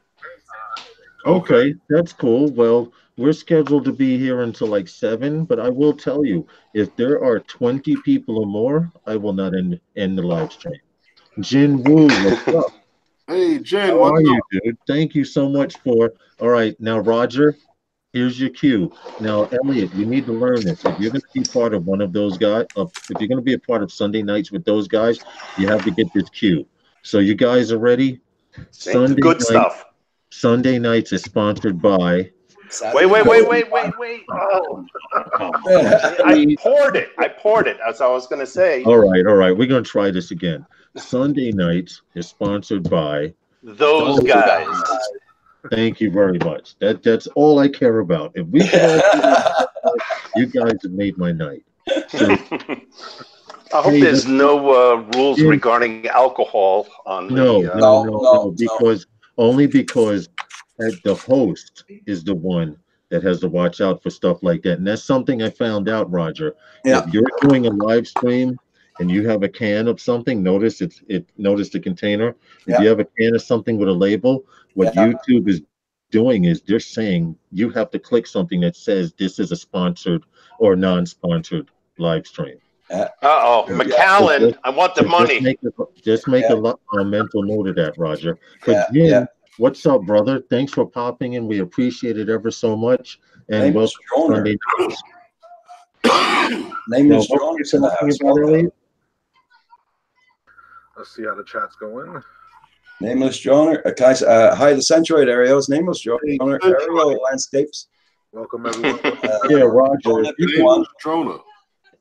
Okay, that's cool. Well, we're scheduled to be here until like 7, but I will tell you, if there are 20 people or more, I will not end the live stream. Jin Woo, what's up? Hey, Jen, How what's are you, up? dude? Thank you so much for. All right, now Roger, here's your cue. Now, Elliot, you need to learn this. If you're going to be part of one of those guys, if you're going to be a part of Sunday nights with those guys, you have to get this cue. So you guys are ready? Sunday nights is sponsored by. Wait. Oh. I poured it, as I was going to say. All right. We're going to try this again. Sunday nights is sponsored by those guys. Thank you very much. That's all I care about. If we can all do that, you guys have made my night. So, I hope there's no rules regarding alcohol on no, because the host is the one that has to watch out for stuff like that. And that's something I found out, Roger. Yeah. If you're doing a live stream and you have a can of something, notice the container. If you have a can of something with a label, what YouTube is doing is they're saying you have to click something that says this is a sponsored or non-sponsored live stream. McAllen, I want the money. Just make a mental note of that, Roger. But Jim, what's up, brother? Thanks for popping in. We appreciate it ever so much. And welcome Sunday nights. Nameless Joner's in the house. Let's see how the chat's going. Nameless Joner. Guys, hi, the Centroid Aerials. Nameless Joner. Aerial Landscapes. Welcome, everyone. Roger.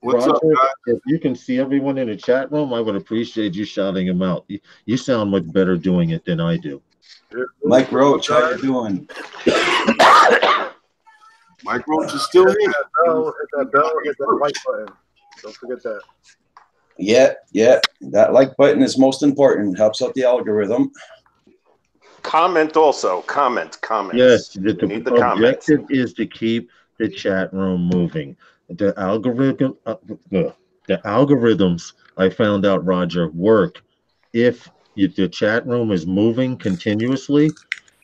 What's Roger, up, guys? if you can see everyone in the chat room, I would appreciate you shouting them out. You sound much better doing it than I do. Mike Roach, how you doing? Mike Roach is still here. Hit that bell, hit that like button. Don't forget that. Yeah. That like button is most important. Helps out the algorithm. comment also. Comments. Yes, We need the the comments. objective is to keep the chat room moving. The algorithm, the algorithms I found out, Roger, work if the chat room is moving continuously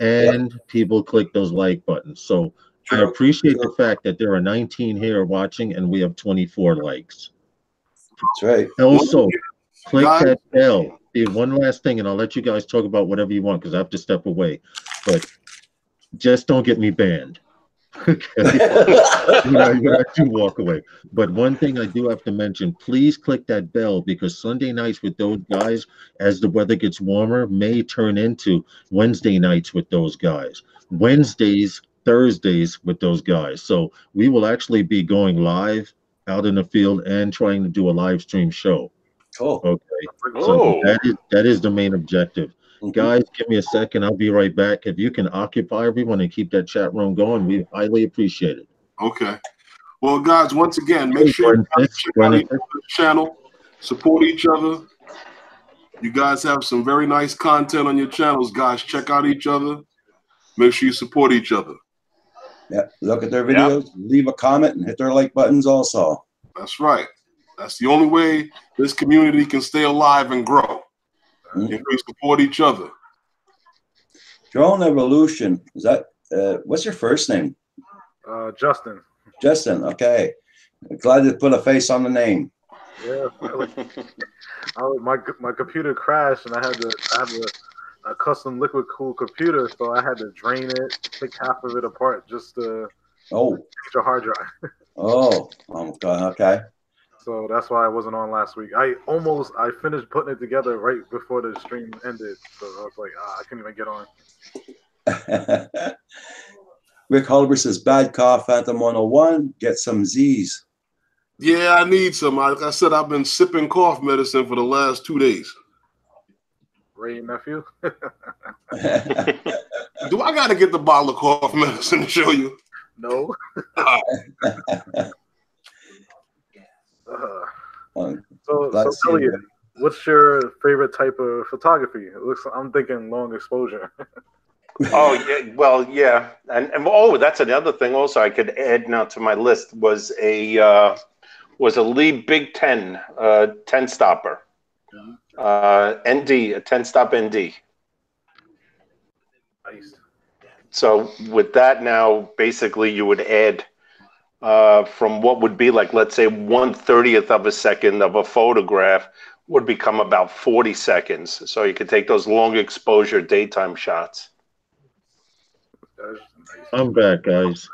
Yep. and people click those like buttons. So I True. appreciate True. the fact that there are 19 here watching and we have 24 likes. That's right. Also, click Guys, that bell. One last thing, and I'll let you guys talk about whatever you want because I have to step away. But just don't get me banned. Okay. I do walk away. But one thing I do have to mention, please click that bell because Sunday nights with those guys, as the weather gets warmer, may turn into Wednesday nights with those guys. Wednesdays, Thursdays with those guys. So we will actually be going live out in the field and trying to do a live stream show. Cool. Okay. So Oh. that is the main objective. Mhm. Guys, give me a second. I'll be right back. If you can occupy everyone and keep that chat room going, we highly appreciate it. okay. Well, guys, once again, make sure you guys check out each other's channel, support each other. You guys have some very nice content on your channels, guys. Check out each other. Make sure you support each other. Yeah. Look at their videos, leave a comment, and hit their like buttons also. That's right. That's the only way this community can stay alive and grow. If we support each other. Drone Evolution. Is that what's your first name? Justin. Justin. Okay. Glad to put a face on the name. Yeah. My computer crashed and I have a custom liquid cooled computer, so I had to drain it, take half of it apart just to change a hard drive. Oh, okay. So that's why I wasn't on last week. I finished putting it together right before the stream ended. So I was like, I couldn't even get on. Rick Hulber says, bad cough, Phantom 101, get some Z's. Yeah, I need some. Like I said, I've been sipping cough medicine for the last 2 days. Ray nephew? Do I got to get the bottle of cough medicine to show you? No. So Elliot, what's your favorite type of photography? I'm thinking long exposure. Oh yeah, well yeah, and that's another thing. Also, I could add now to my list was a Lee Big 10 10 stopper, ND, a 10 stop ND. Nice. So with that now, basically you would add from what would be like, let's say 1/30th of a second of a photograph would become about 40 seconds. So you could take those long exposure daytime shots. I'm back, guys.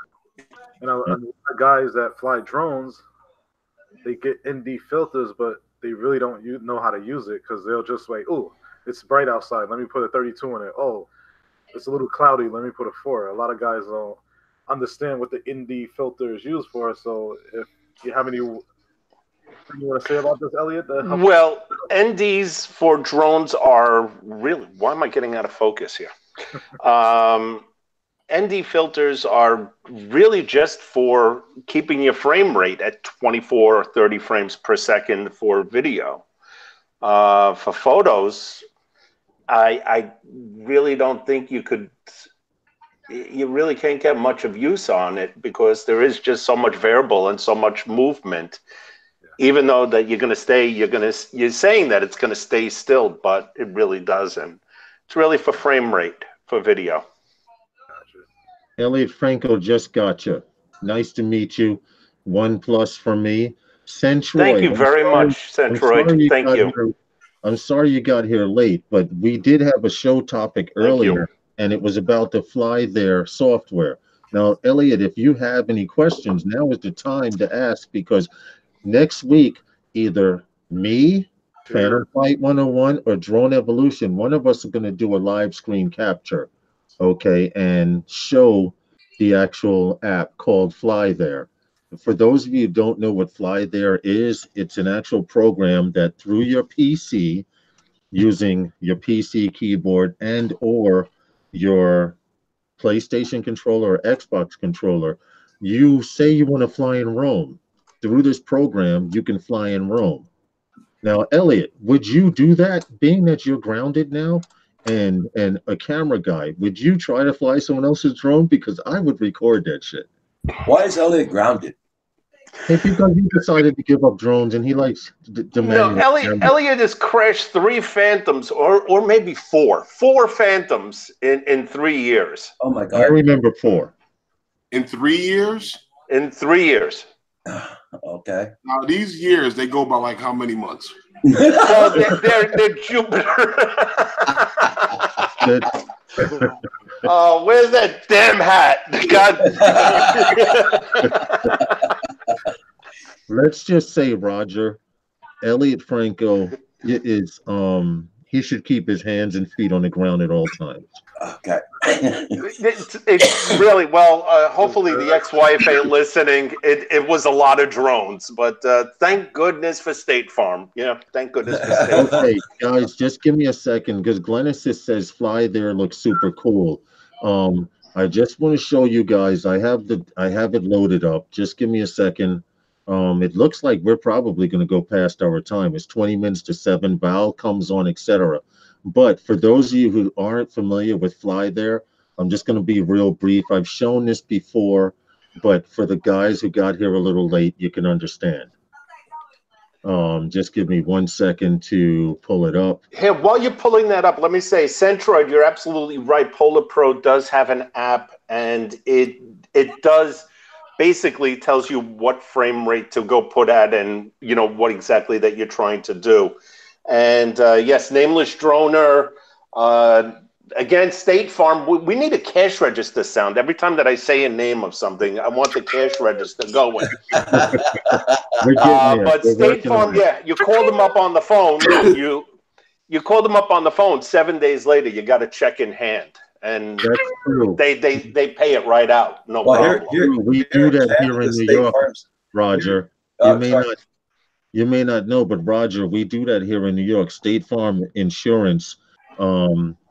The guys that fly drones, they get ND filters, but they really don't know how to use it because they'll just like, oh, it's bright outside. Let me put a 32 in it. Oh, it's a little cloudy. Let me put a 4. A lot of guys don't understand what the ND filter is used for. So if you have any, you want to say about this, Elliot? Well, NDs for drones are really, why am I getting out of focus here? ND filters are really just for keeping your frame rate at 24 or 30 frames per second for video. For photos, I really don't think you really can't get much of use on it because there is just so much variable and so much movement. Even though that you're saying that it's going to stay still, but it really doesn't. It's really for frame rate for video. Elliot Franco just got you. Nice to meet you. 1+ for me. Centroid. Thank you very much, Centroid. Thank you. I'm sorry you got here late, but we did have a show topic earlier, and it was about the FlyThere software. Now, Elliot, if you have any questions, now is the time to ask because next week, either me, Phantom Flight 101, or Drone Evolution, one of us are going to do a live screen capture, okay, and show the actual app called FlyThere. For those of you who don't know what FlyThere is, it's an actual program that through your PC, using your PC keyboard and or your PlayStation controller or Xbox controller, you say you want to fly in Rome. Through this program, you can fly in Rome. Now, Elliot, would you do that, being that you're grounded now? and a camera guy. Would you try to fly someone else's drone? Because I would record that shit. Why is Elliot grounded? Hey, because he decided to give up drones and he likes the No, manual camera. Elliot has crashed 3 Phantoms or maybe 4 Phantoms in 3 years. Oh my I God. remember 4. In 3 years? In 3 years. Okay. Now these years they go by like how many months? Well, they're Jupiter. Oh, where's that damn hat? God. Let's just say, Roger, Elliot Franco is he should keep his hands and feet on the ground at all times. Okay. It's really well. Hopefully, the ex-wife ain't listening. It was a lot of drones, but thank goodness for State Farm. Yeah, thank goodness for State Farm. Okay, guys, just give me a second because Glennis says FlyThere looks super cool. I just want to show you guys. I have it loaded up. Just give me a second. It looks like we're probably going to go past our time. It's 20 minutes to 7. Val comes on, etc. But for those of you who aren't familiar with FlyThere, I'm just going to be real brief. I've shown this before, but for the guys who got here a little late, you can understand. Just give me 1 second to pull it up. Here, while you're pulling that up, let me say, Centroid, you're absolutely right. Polar Pro does have an app, and it does basically tells you what frame rate to go put at, and what exactly that you're trying to do. And yes, Nameless Droner. Again, State Farm. We need a cash register sound. Every time that I say a name of something, I want the cash register going. But State Farm, yeah, you call them up on the phone. You call them up on the phone. 7 days later, you got a check in hand, and they pay it right out. No problem. We do that here in New York, Roger. You may not know, but Roger, we do that here in New York. State Farm Insurance,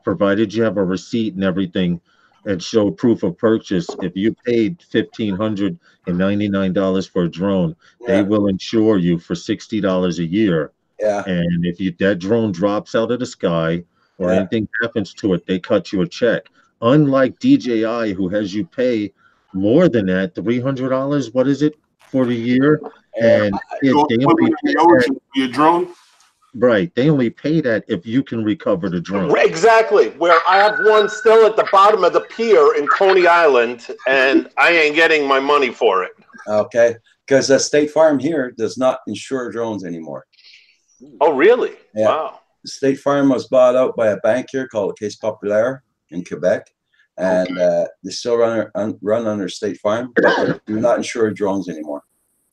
provided you have a receipt and everything and show proof of purchase. If you paid $1,599 for a drone, they will insure you for $60 a year. Yeah. And if that drone drops out of the sky or anything happens to it, they cut you a check. Unlike DJI, who has you pay more than that, $300, what is it, for the year? And they only pay that, your drone. Right, they only pay that if you can recover the drone. Exactly. Where I have one still at the bottom of the pier in Coney Island, and I ain't getting my money for it. Okay, because State Farm here does not insure drones anymore. Oh, really? Yeah. Wow. State Farm was bought out by a bank here called Caisse Populaire in Quebec, and they still run under State Farm, but they do not insure drones anymore.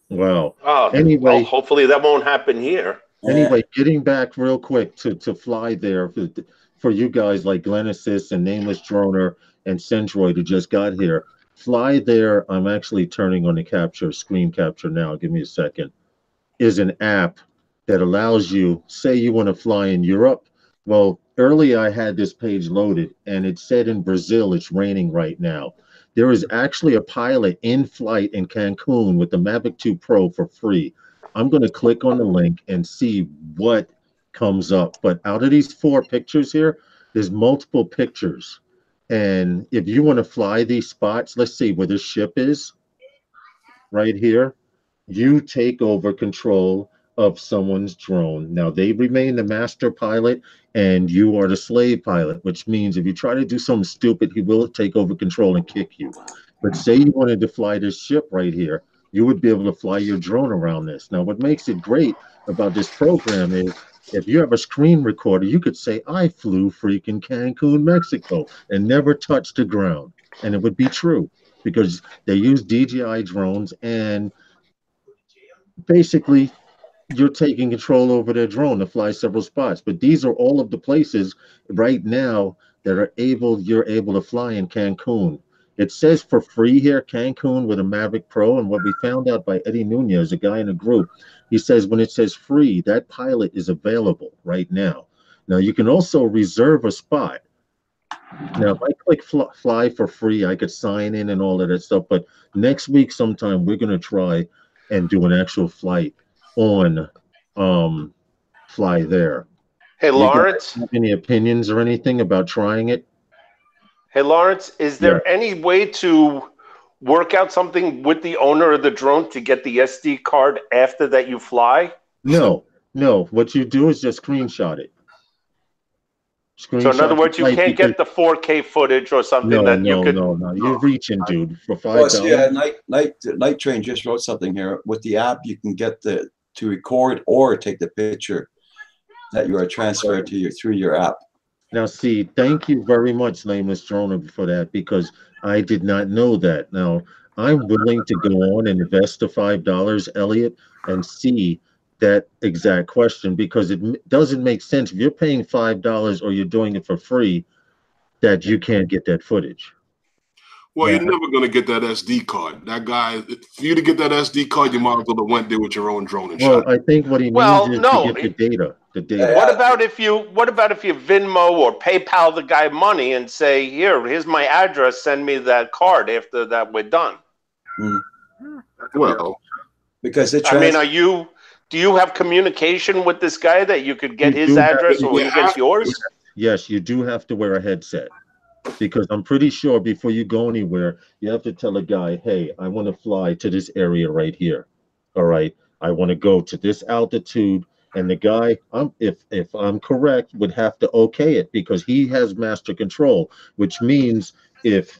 Wow. Oh, anyway, well, hopefully that won't happen here. Anyway, getting back real quick to FlyThere for you guys like Glenesis and Nameless Droner and Centroid who just got here. FlyThere, I'm actually turning on the screen capture now. Give me a second. Is an app that allows you, say you want to fly in Europe. Well, earlier I had this page loaded and it said in Brazil it's raining right now. There is actually a pilot in flight in Cancun with the Mavic 2 Pro for free. I'm going to click on the link and see what comes up. But out of these 4 pictures here, there's multiple pictures. And if you want to fly these spots, let's see where this ship is. Right here. You take over control of someone's drone. Now, they remain the master pilot, and you are the slave pilot, which means if you try to do something stupid, he will take over control and kick you. But say you wanted to fly this ship right here, you would be able to fly your drone around this. Now, what makes it great about this program is if you have a screen recorder, you could say, I flew freaking Cancun, Mexico, and never touched the ground. And it would be true because they use DJI drones, and basically you're taking control over their drone to fly several spots. But these are all of the places right now that you're able to fly in Cancun. It says for free here, Cancun with a Mavic Pro. And what we found out by Eddie Nunez, a guy in the group, he says when it says free, that pilot is available right now. Now, you can also reserve a spot. Now, if I click fly for free, I could sign in and all of that stuff. But next week sometime, we're going to try and do an actual flight on FlyThere. Hey, You guys Lawrence. have any opinions or anything about trying it? Hey, Lawrence, is Yeah. there any way to work out something with the owner of the drone to get the SD card after that you fly? No, no. What you do is just screenshot it. So in other Screenshot the words, you flight can't because get the 4K footage or something no, that you no, could. no, no. You're reaching, dude. For Well, $5. see, Night Train just wrote something here. With the app, you can get to record or take the picture that you are transferred to through your app. Now, see, thank you very much, Nameless Droner, for that because I did not know that. Now, I'm willing to go on and invest the $5, Elliot, and see that exact question because doesn't make sense if you're paying $5 or you're doing it for free that you can't get that footage. Well, Yeah. you're never going to get that SD card. That guy, for you to get that SD card, you might as well have went there with your own drone and Well, shot. I think what he means Well, is no. to get the data. The data. Yeah. What about if you Venmo or PayPal the guy money and say, here's my address, send me that card after that we're done? Well, Because the I mean, do you have communication with this guy that you could get You his do have address to- or he gets yours? Yes, you do have to wear a headset because I'm pretty sure before you go anywhere, you have to tell a guy, hey, I want to fly to this area right here. All right. I want to go to this altitude. And the guy, if I'm correct, would have to okay it because he has master control, which means if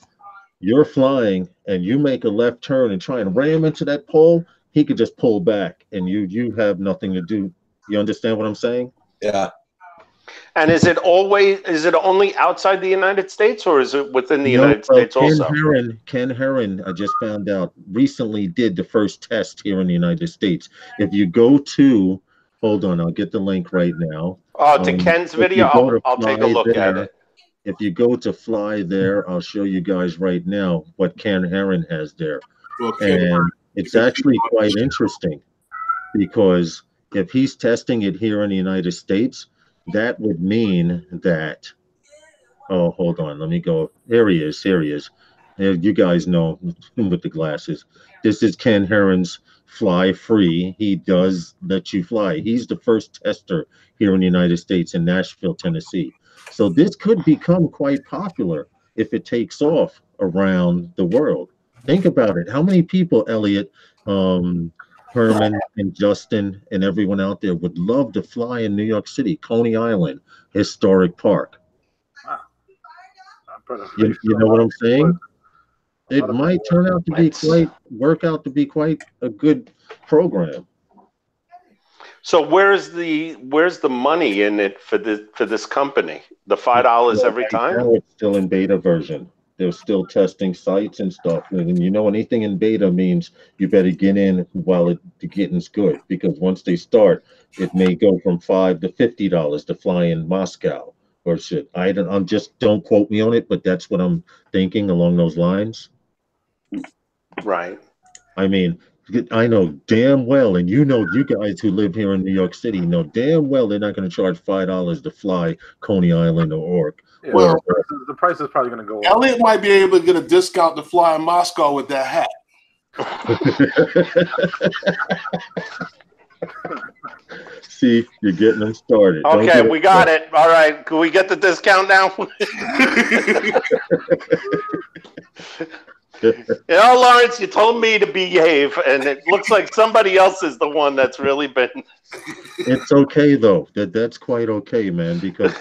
you're flying and you make a left turn and try and ram into that pole, he could just pull back and you have nothing to do. You understand what I'm saying? Yeah. And is it only outside the United States or is it within the United States also? Ken Herron, I just found out recently did the first test here in the United States. If you go to, hold on, I'll get the link right now. Oh, to Ken's If video, you go to I'll take a Fly look at There, it. if you go to Fly There, I'll show you guys right now what Ken Herron has there. And it's actually quite interesting because if he's testing it here in the United States, that would mean that, oh, hold on, let me go. Here he is. You guys know with the glasses. This is Ken Herron's Fly Free. He does let you fly. He's the first tester here in the United States in Nashville, Tennessee. So this could become quite popular if it takes off around the world. Think about it. How many people, Elliot, Herman, and Justin, and everyone out there would love to fly in New York City, Coney Island, historic park? You know what I'm saying? It might turn out to be work out to be quite a good program. So where's the money in it for this company? The $5 every time? Now it's still in beta version. They're still testing sites and stuff. And you know, anything in beta means you better get in while the getting's good. Because once they start, it may go from $5 to $50 to fly in Moscow or shit. I'm just, don't quote me on it, but that's what I'm thinking along those lines. Right. I mean, I know damn well, and you know, you guys who live here in New York City know damn well they're not going to charge $5 to fly Coney Island or Orc. Yeah, well, the price is probably going to go up. Elliot might be able to get a discount to fly in Moscow with that hat. See, you're getting them started. Okay, we got it. All right, can we get the discount now? You know, Lawrence, you told me to behave, and it looks like somebody else is the one that's really been. It's okay though. That's quite okay, man. Because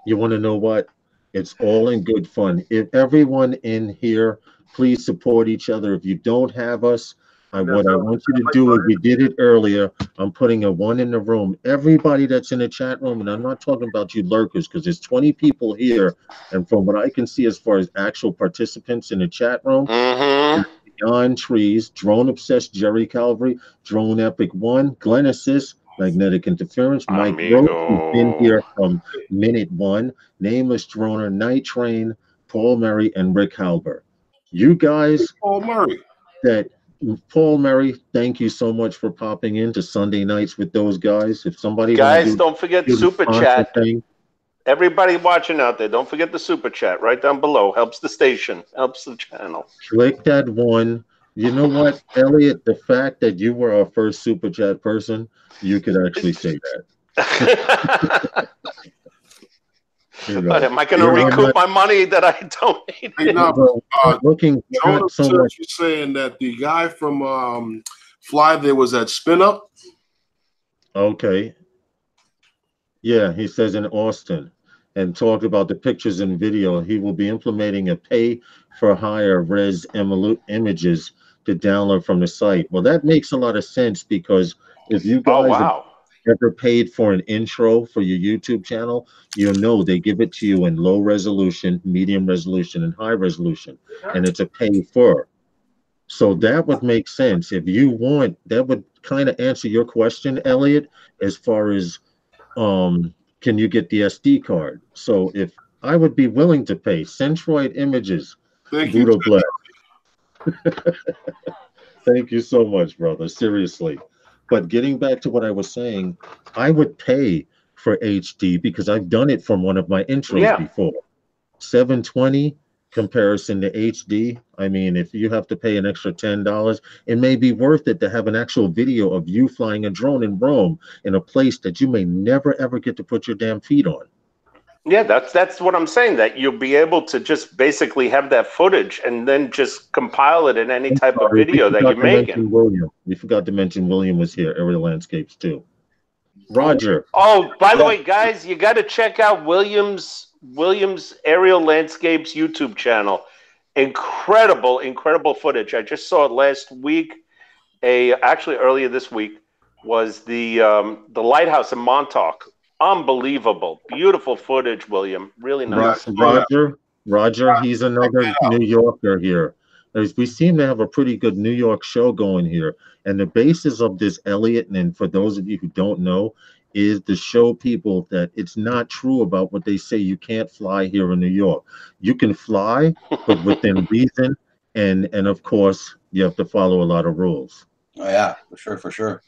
you want to know what? It's all in good fun. If everyone in here, please support each other. If you don't have us, what I want you to do is, we did it earlier. I'm putting a 1 in the room. Everybody that's in the chat room, and I'm not talking about you lurkers, because there's 20 people here, and from what I can see as far as actual participants in the chat room, Beyond Trees, Drone Obsessed, Jerry Calvary, Drone Epic 1, Glenn Assist, Magnetic Interference, Mike Rose, who's been here from minute 1, Nameless Droner, Night Train, Paul Murray, and Rick Halber. You guys, Paul Murray, thank you so much for popping in to Sunday nights with those guys. If somebody don't forget super chat. Everybody watching out there, don't forget the super chat right down below. Helps the station, helps the channel. Click that one. You know what, Elliot? The fact that you were our first super chat person, you could actually say that. You know, But am I going to you're on recoup that- my money that I donated? Hey, now, looking Jonah at so much. was saying that the guy from Fly There was at Spin Up. Okay. Yeah, he says in Austin, and talked about the pictures and video. He will be implementing a pay for hire images to download from the site. Well, that makes a lot of sense because if you Oh, guys have wow. ever paid for an intro for your YouTube channel, you'll know they give it to you in low resolution, medium resolution, and high resolution, and it's a pay for. So that would make sense. If you want, that would kind of answer your question, Elliot, as far as can you get the SD card? So if I would be willing to pay Centroid Images, Thank Buddha you. bless. Thank you so much, brother. Seriously. But getting back to what I was saying, I would pay for HD because I've done it from one of my intros Yeah. before. 720 comparison to HD. I mean, if you have to pay an extra $10, it may be worth it to have an actual video of you flying a drone in Rome in a place that you may never ever get to put your damn feet on. Yeah, that's what I'm saying, that you'll be able to just basically have that footage and then just compile it in any type of video that you're making. William. We forgot to mention William was here, Aerial Landscapes too. Roger. Oh, by the way, guys, you got to check out William's Aerial Landscapes YouTube channel. Incredible footage. I just saw it last week. Actually earlier this week was the lighthouse in Montauk. Unbelievable, beautiful footage, William. Really nice. Roger, he's another New Yorker here. We seem to have a pretty good New York show going here. And the basis of this, Elliot, and for those of you who don't know, is to show people that it's not true about what they say. You can't fly here in New York. You can fly, but within reason. And of course, you have to follow a lot of rules. Oh, yeah, for sure.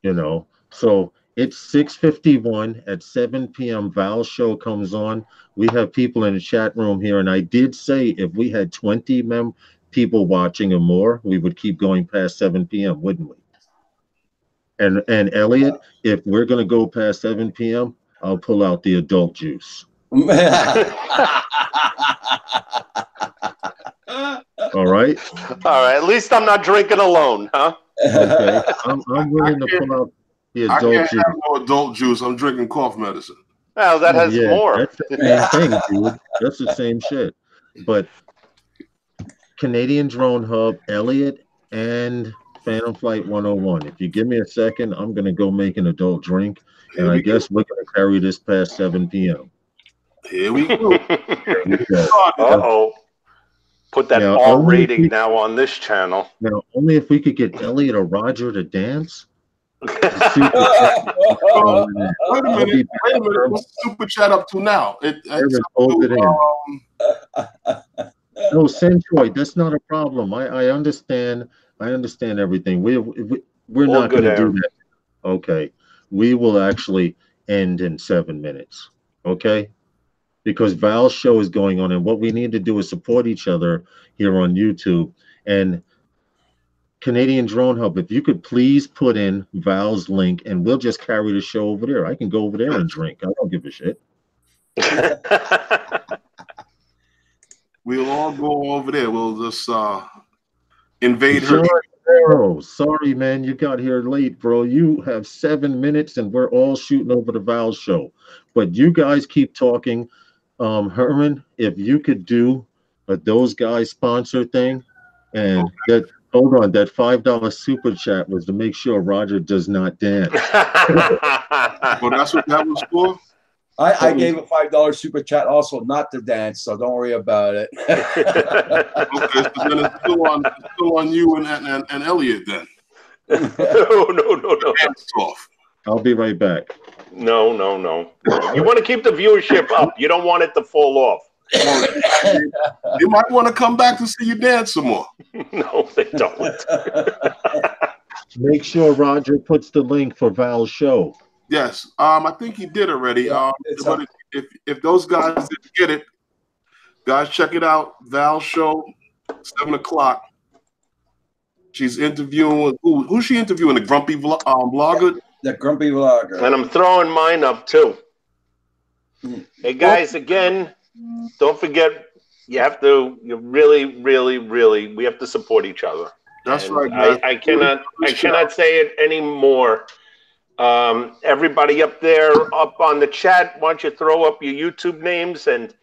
You know, so it's 6:51 at 7 p.m. Val's show comes on. We have people in the chat room here, and I did say if we had 20 people watching or more, we would keep going past 7 p.m., wouldn't we? And Elliot, if we're gonna go past 7 p.m., I'll pull out the adult juice. All right. All right. At least I'm not drinking alone, huh? Okay. I'm willing to pull out the I adult can't juice. have no adult juice. I'm drinking cough medicine. Well, that has more. That's the same thing, dude. That's the same shit. But Canadian Drone Hub, Elliot, and Phantom Flight 101. If you give me a second, I'm going to go make an adult drink. And I guess we're going to carry this past 7 p.m. Here we go. Uh-oh. Put that Now, R rating now on this channel. Now, only if we could get Elliot or Roger to dance. Wait a minute. What's the super chat up to now? No, Centroid, that's not a problem. I understand. I understand everything. We're not going to do that. Okay. We will actually end in 7 minutes. Okay. Because Val's show is going on, and what we need to do is support each other here on YouTube. And Canadian Drone Hub, if you could please put in Val's link, and we'll just carry the show over there. I can go over there and drink. I don't give a shit. We'll all go over there. We'll just invade her. Bro, sorry, man, you got here late, bro. You have 7 minutes, and we're all shooting over the Val show. But you guys keep talking. Herman, if you could do a those guys sponsor thing, and that hold on, that $5 super chat was to make sure Roger does not dance. Well, that's what that was for. I gave a $5 super chat also not to dance, so don't worry about it. Okay, so then it's still on you and Elliot then. No. Hands off. I'll be right back. No. You want to keep the viewership up. You don't want it to fall off. You might want to come back to see you dance some more. No, they don't. Make sure Roger puts the link for Val's show. Yes, I think he did already. But if those guys didn't get it, guys, check it out. Val's show, 7 o'clock. She's interviewing who's she interviewing? The grumpy blogger? The grumpy vlogger. And I'm throwing mine up too. Hey guys, again, don't forget you really, really, really, we have to support each other. That's and right, guys. I cannot say it anymore. Everybody up there, up on the chat, why don't you throw up your YouTube names and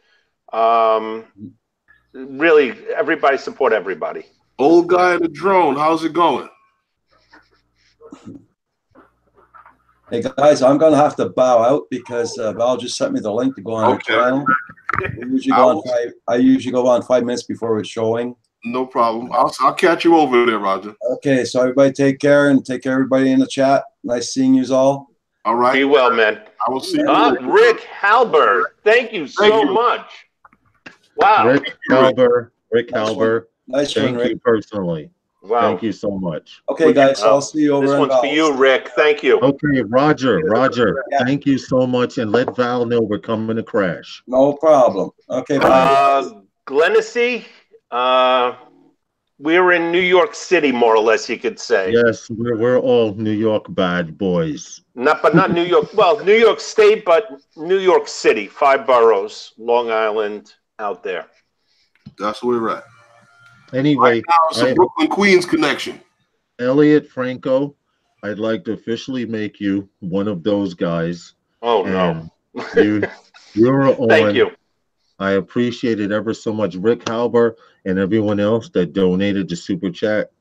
really, everybody support everybody. Old guy in the drone, how's it going? Hey guys, I'm gonna have to bow out because Val just sent me the link to go on her channel. I usually go on 5 minutes before it's showing. No problem. I'll catch you over there, Roger. Okay, so everybody take care and take care everybody in the chat. Nice seeing you all. All right. Be well, man. I will see you. Rick Halbert, thank you so much. Wow. Rick Halber. Nice Thank one, Rick. you personally. Wow. Thank you so much. Okay, guys, I'll see you over This in one's for Val's. you, Rick. Thank you. Okay, Roger, thank you so much. And let Val know we're coming to crash. No problem. Okay, bye. Glennesee, we're in New York City, more or less, you could say. Yes, we're all New York bad boys. Not New York. Well, New York State, but New York City, 5 boroughs, Long Island, out there. That's where we're at. Anyway, right now, it's a Brooklyn Queens connection. Elliot Franco, I'd like to officially make you one of those guys. Oh no! You're on. Thank you. I appreciate it ever so much, Rick Halber and everyone else that donated to Super Chat.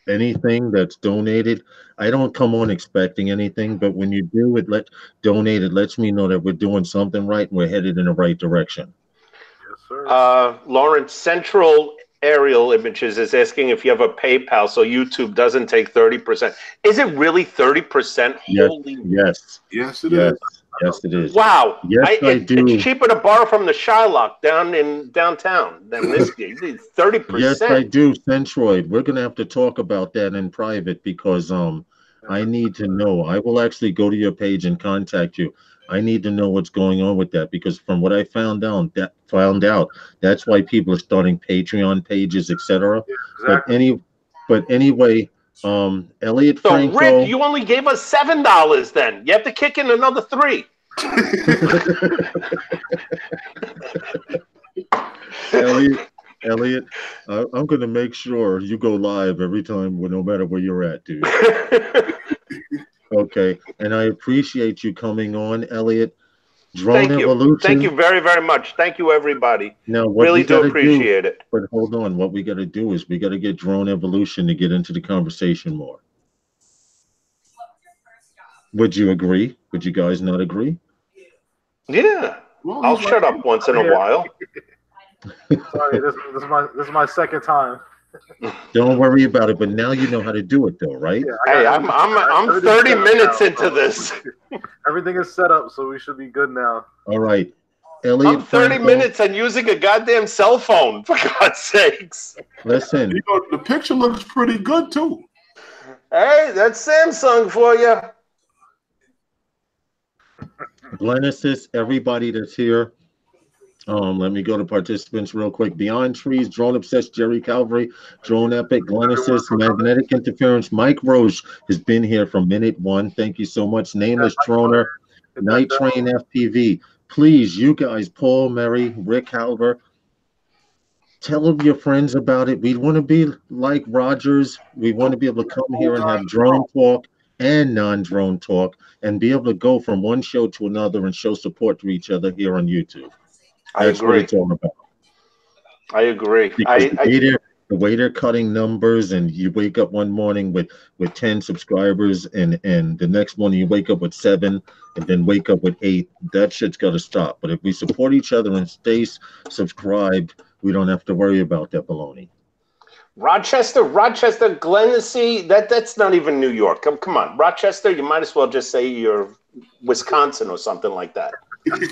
Anything that's donated, I don't come on expecting anything, but when you do it, it lets me know that we're doing something right and we're headed in the right direction. Yes, sir. Lawrence, Central Aerial Images is asking if you have a PayPal so YouTube doesn't take 30%. Is it really 30%? Yes, Holy Yes, it is. Yes, it is. Wow. Yes, I do. It's cheaper to borrow from the Shylock down in downtown than this. 30%. Yes, I do, Centroid. We're going to have to talk about that in private because I need to know. I will actually go to your page and contact you. I need to know what's going on with that because from what I found out, that's why people are starting Patreon pages, etc. Exactly. But anyway, Elliot So Franco. Rick, you only gave us $7 then. You have to kick in another $3. Elliot, I'm going to make sure you go live every time, no matter where you're at, dude. Okay, and I appreciate you coming on, Elliot. Drone Evolution. Thank you very, very much. Thank you, everybody. Now, what really we do appreciate it. But hold on, what we got to do is we got to get Drone Evolution to get into the conversation more. Would you agree? Would you guys not agree? Yeah, Well, I'll shut up once in a while. Sorry, this is my second time. Don't worry about it. But now you know how to do it, though, right? Yeah, Hey, I'm 30 minutes into this. Everything is set up, so we should be good now. All right, Elliot. I'm 30 Franco, minutes and using a goddamn cell phone, for God's sakes. Listen, You know, the picture looks pretty good too. Hey, that's Samsung for you. Glenesis, everybody that's here. Let me go to participants real quick. Beyond Trees, Drone Obsessed, Jerry Calvary, Drone Epic, Glenesis, Magnetic Interference. Mike Roche has been here from minute 1. Thank you so much. Nameless Droner, Night Train FPV. Please, you guys, Paul, Mary, Rick Halver, tell your friends about it. We want to be like Rogers. We want to be able to come here and have drone talk and non-drone talk and be able to go from one show to another and show support to each other here on YouTube. That's what it's all about. I agree. Because the way they're cutting numbers, and you wake up one morning with 10 subscribers, and the next morning you wake up with 7, and then wake up with 8. That shit's got to stop. But if we support each other and stay subscribed, we don't have to worry about that baloney. Rochester, Glenesee, that's not even New York. Come on. Rochester, you might as well just say you're Wisconsin or something like that.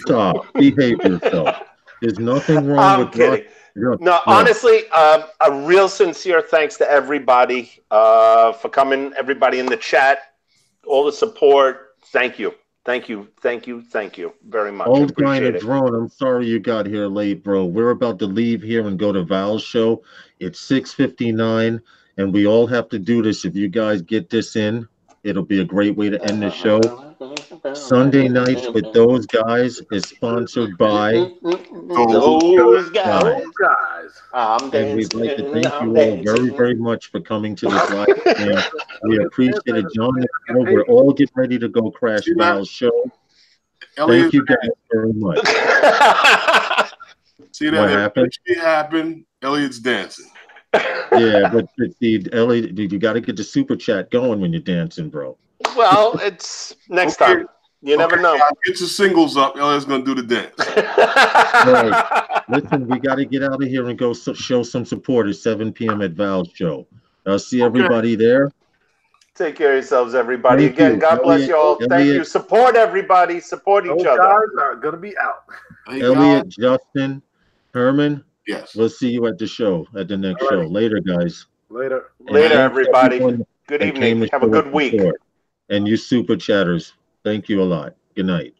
Stop. Behave yourself. There's nothing wrong with kidding. No, honestly, a real sincere thanks to everybody for coming, everybody in the chat, all the support. Thank you. Thank you very much. Old guy in a drone, I'm sorry you got here late, bro. We're about to leave here and go to Val's show. It's 6:59, and we all have to do this. If you guys get this in, It'll be a great way to end the show. Sunday nights with those guys is sponsored by Those guys. Guys. I'm and we'd dancing. like to thank I'm you all very, dancing. very much for coming to this live stream. We appreciate it, John. We're all getting ready to go crash See that? Val's show. Elliot, Thank you guys very much. see What that? happened? It happened. Elliot's dancing. Yeah, but see, Ellie, you got to get the super chat going when you're dancing, bro. Well, it's next Okay. time. You never know. Get your singles up. Elliot's gonna do the dance. Right. Listen, we got to get out of here and go show some support at 7 p.m. at Val's show. I'll see everybody there. Take care of yourselves, everybody. Thank Again, you. God bless you all. Elliot. Thank you. Support everybody. Support Those each other. guys are gonna be out. Hey, Elliot, guys. Justin, Herman, Yes. we'll see you at the show, at the next show. Later, guys. Later. And Later, thanks everybody. everyone Good that came evening. to Have a show good us week. support. And you super chatters, thank you a lot. Good night.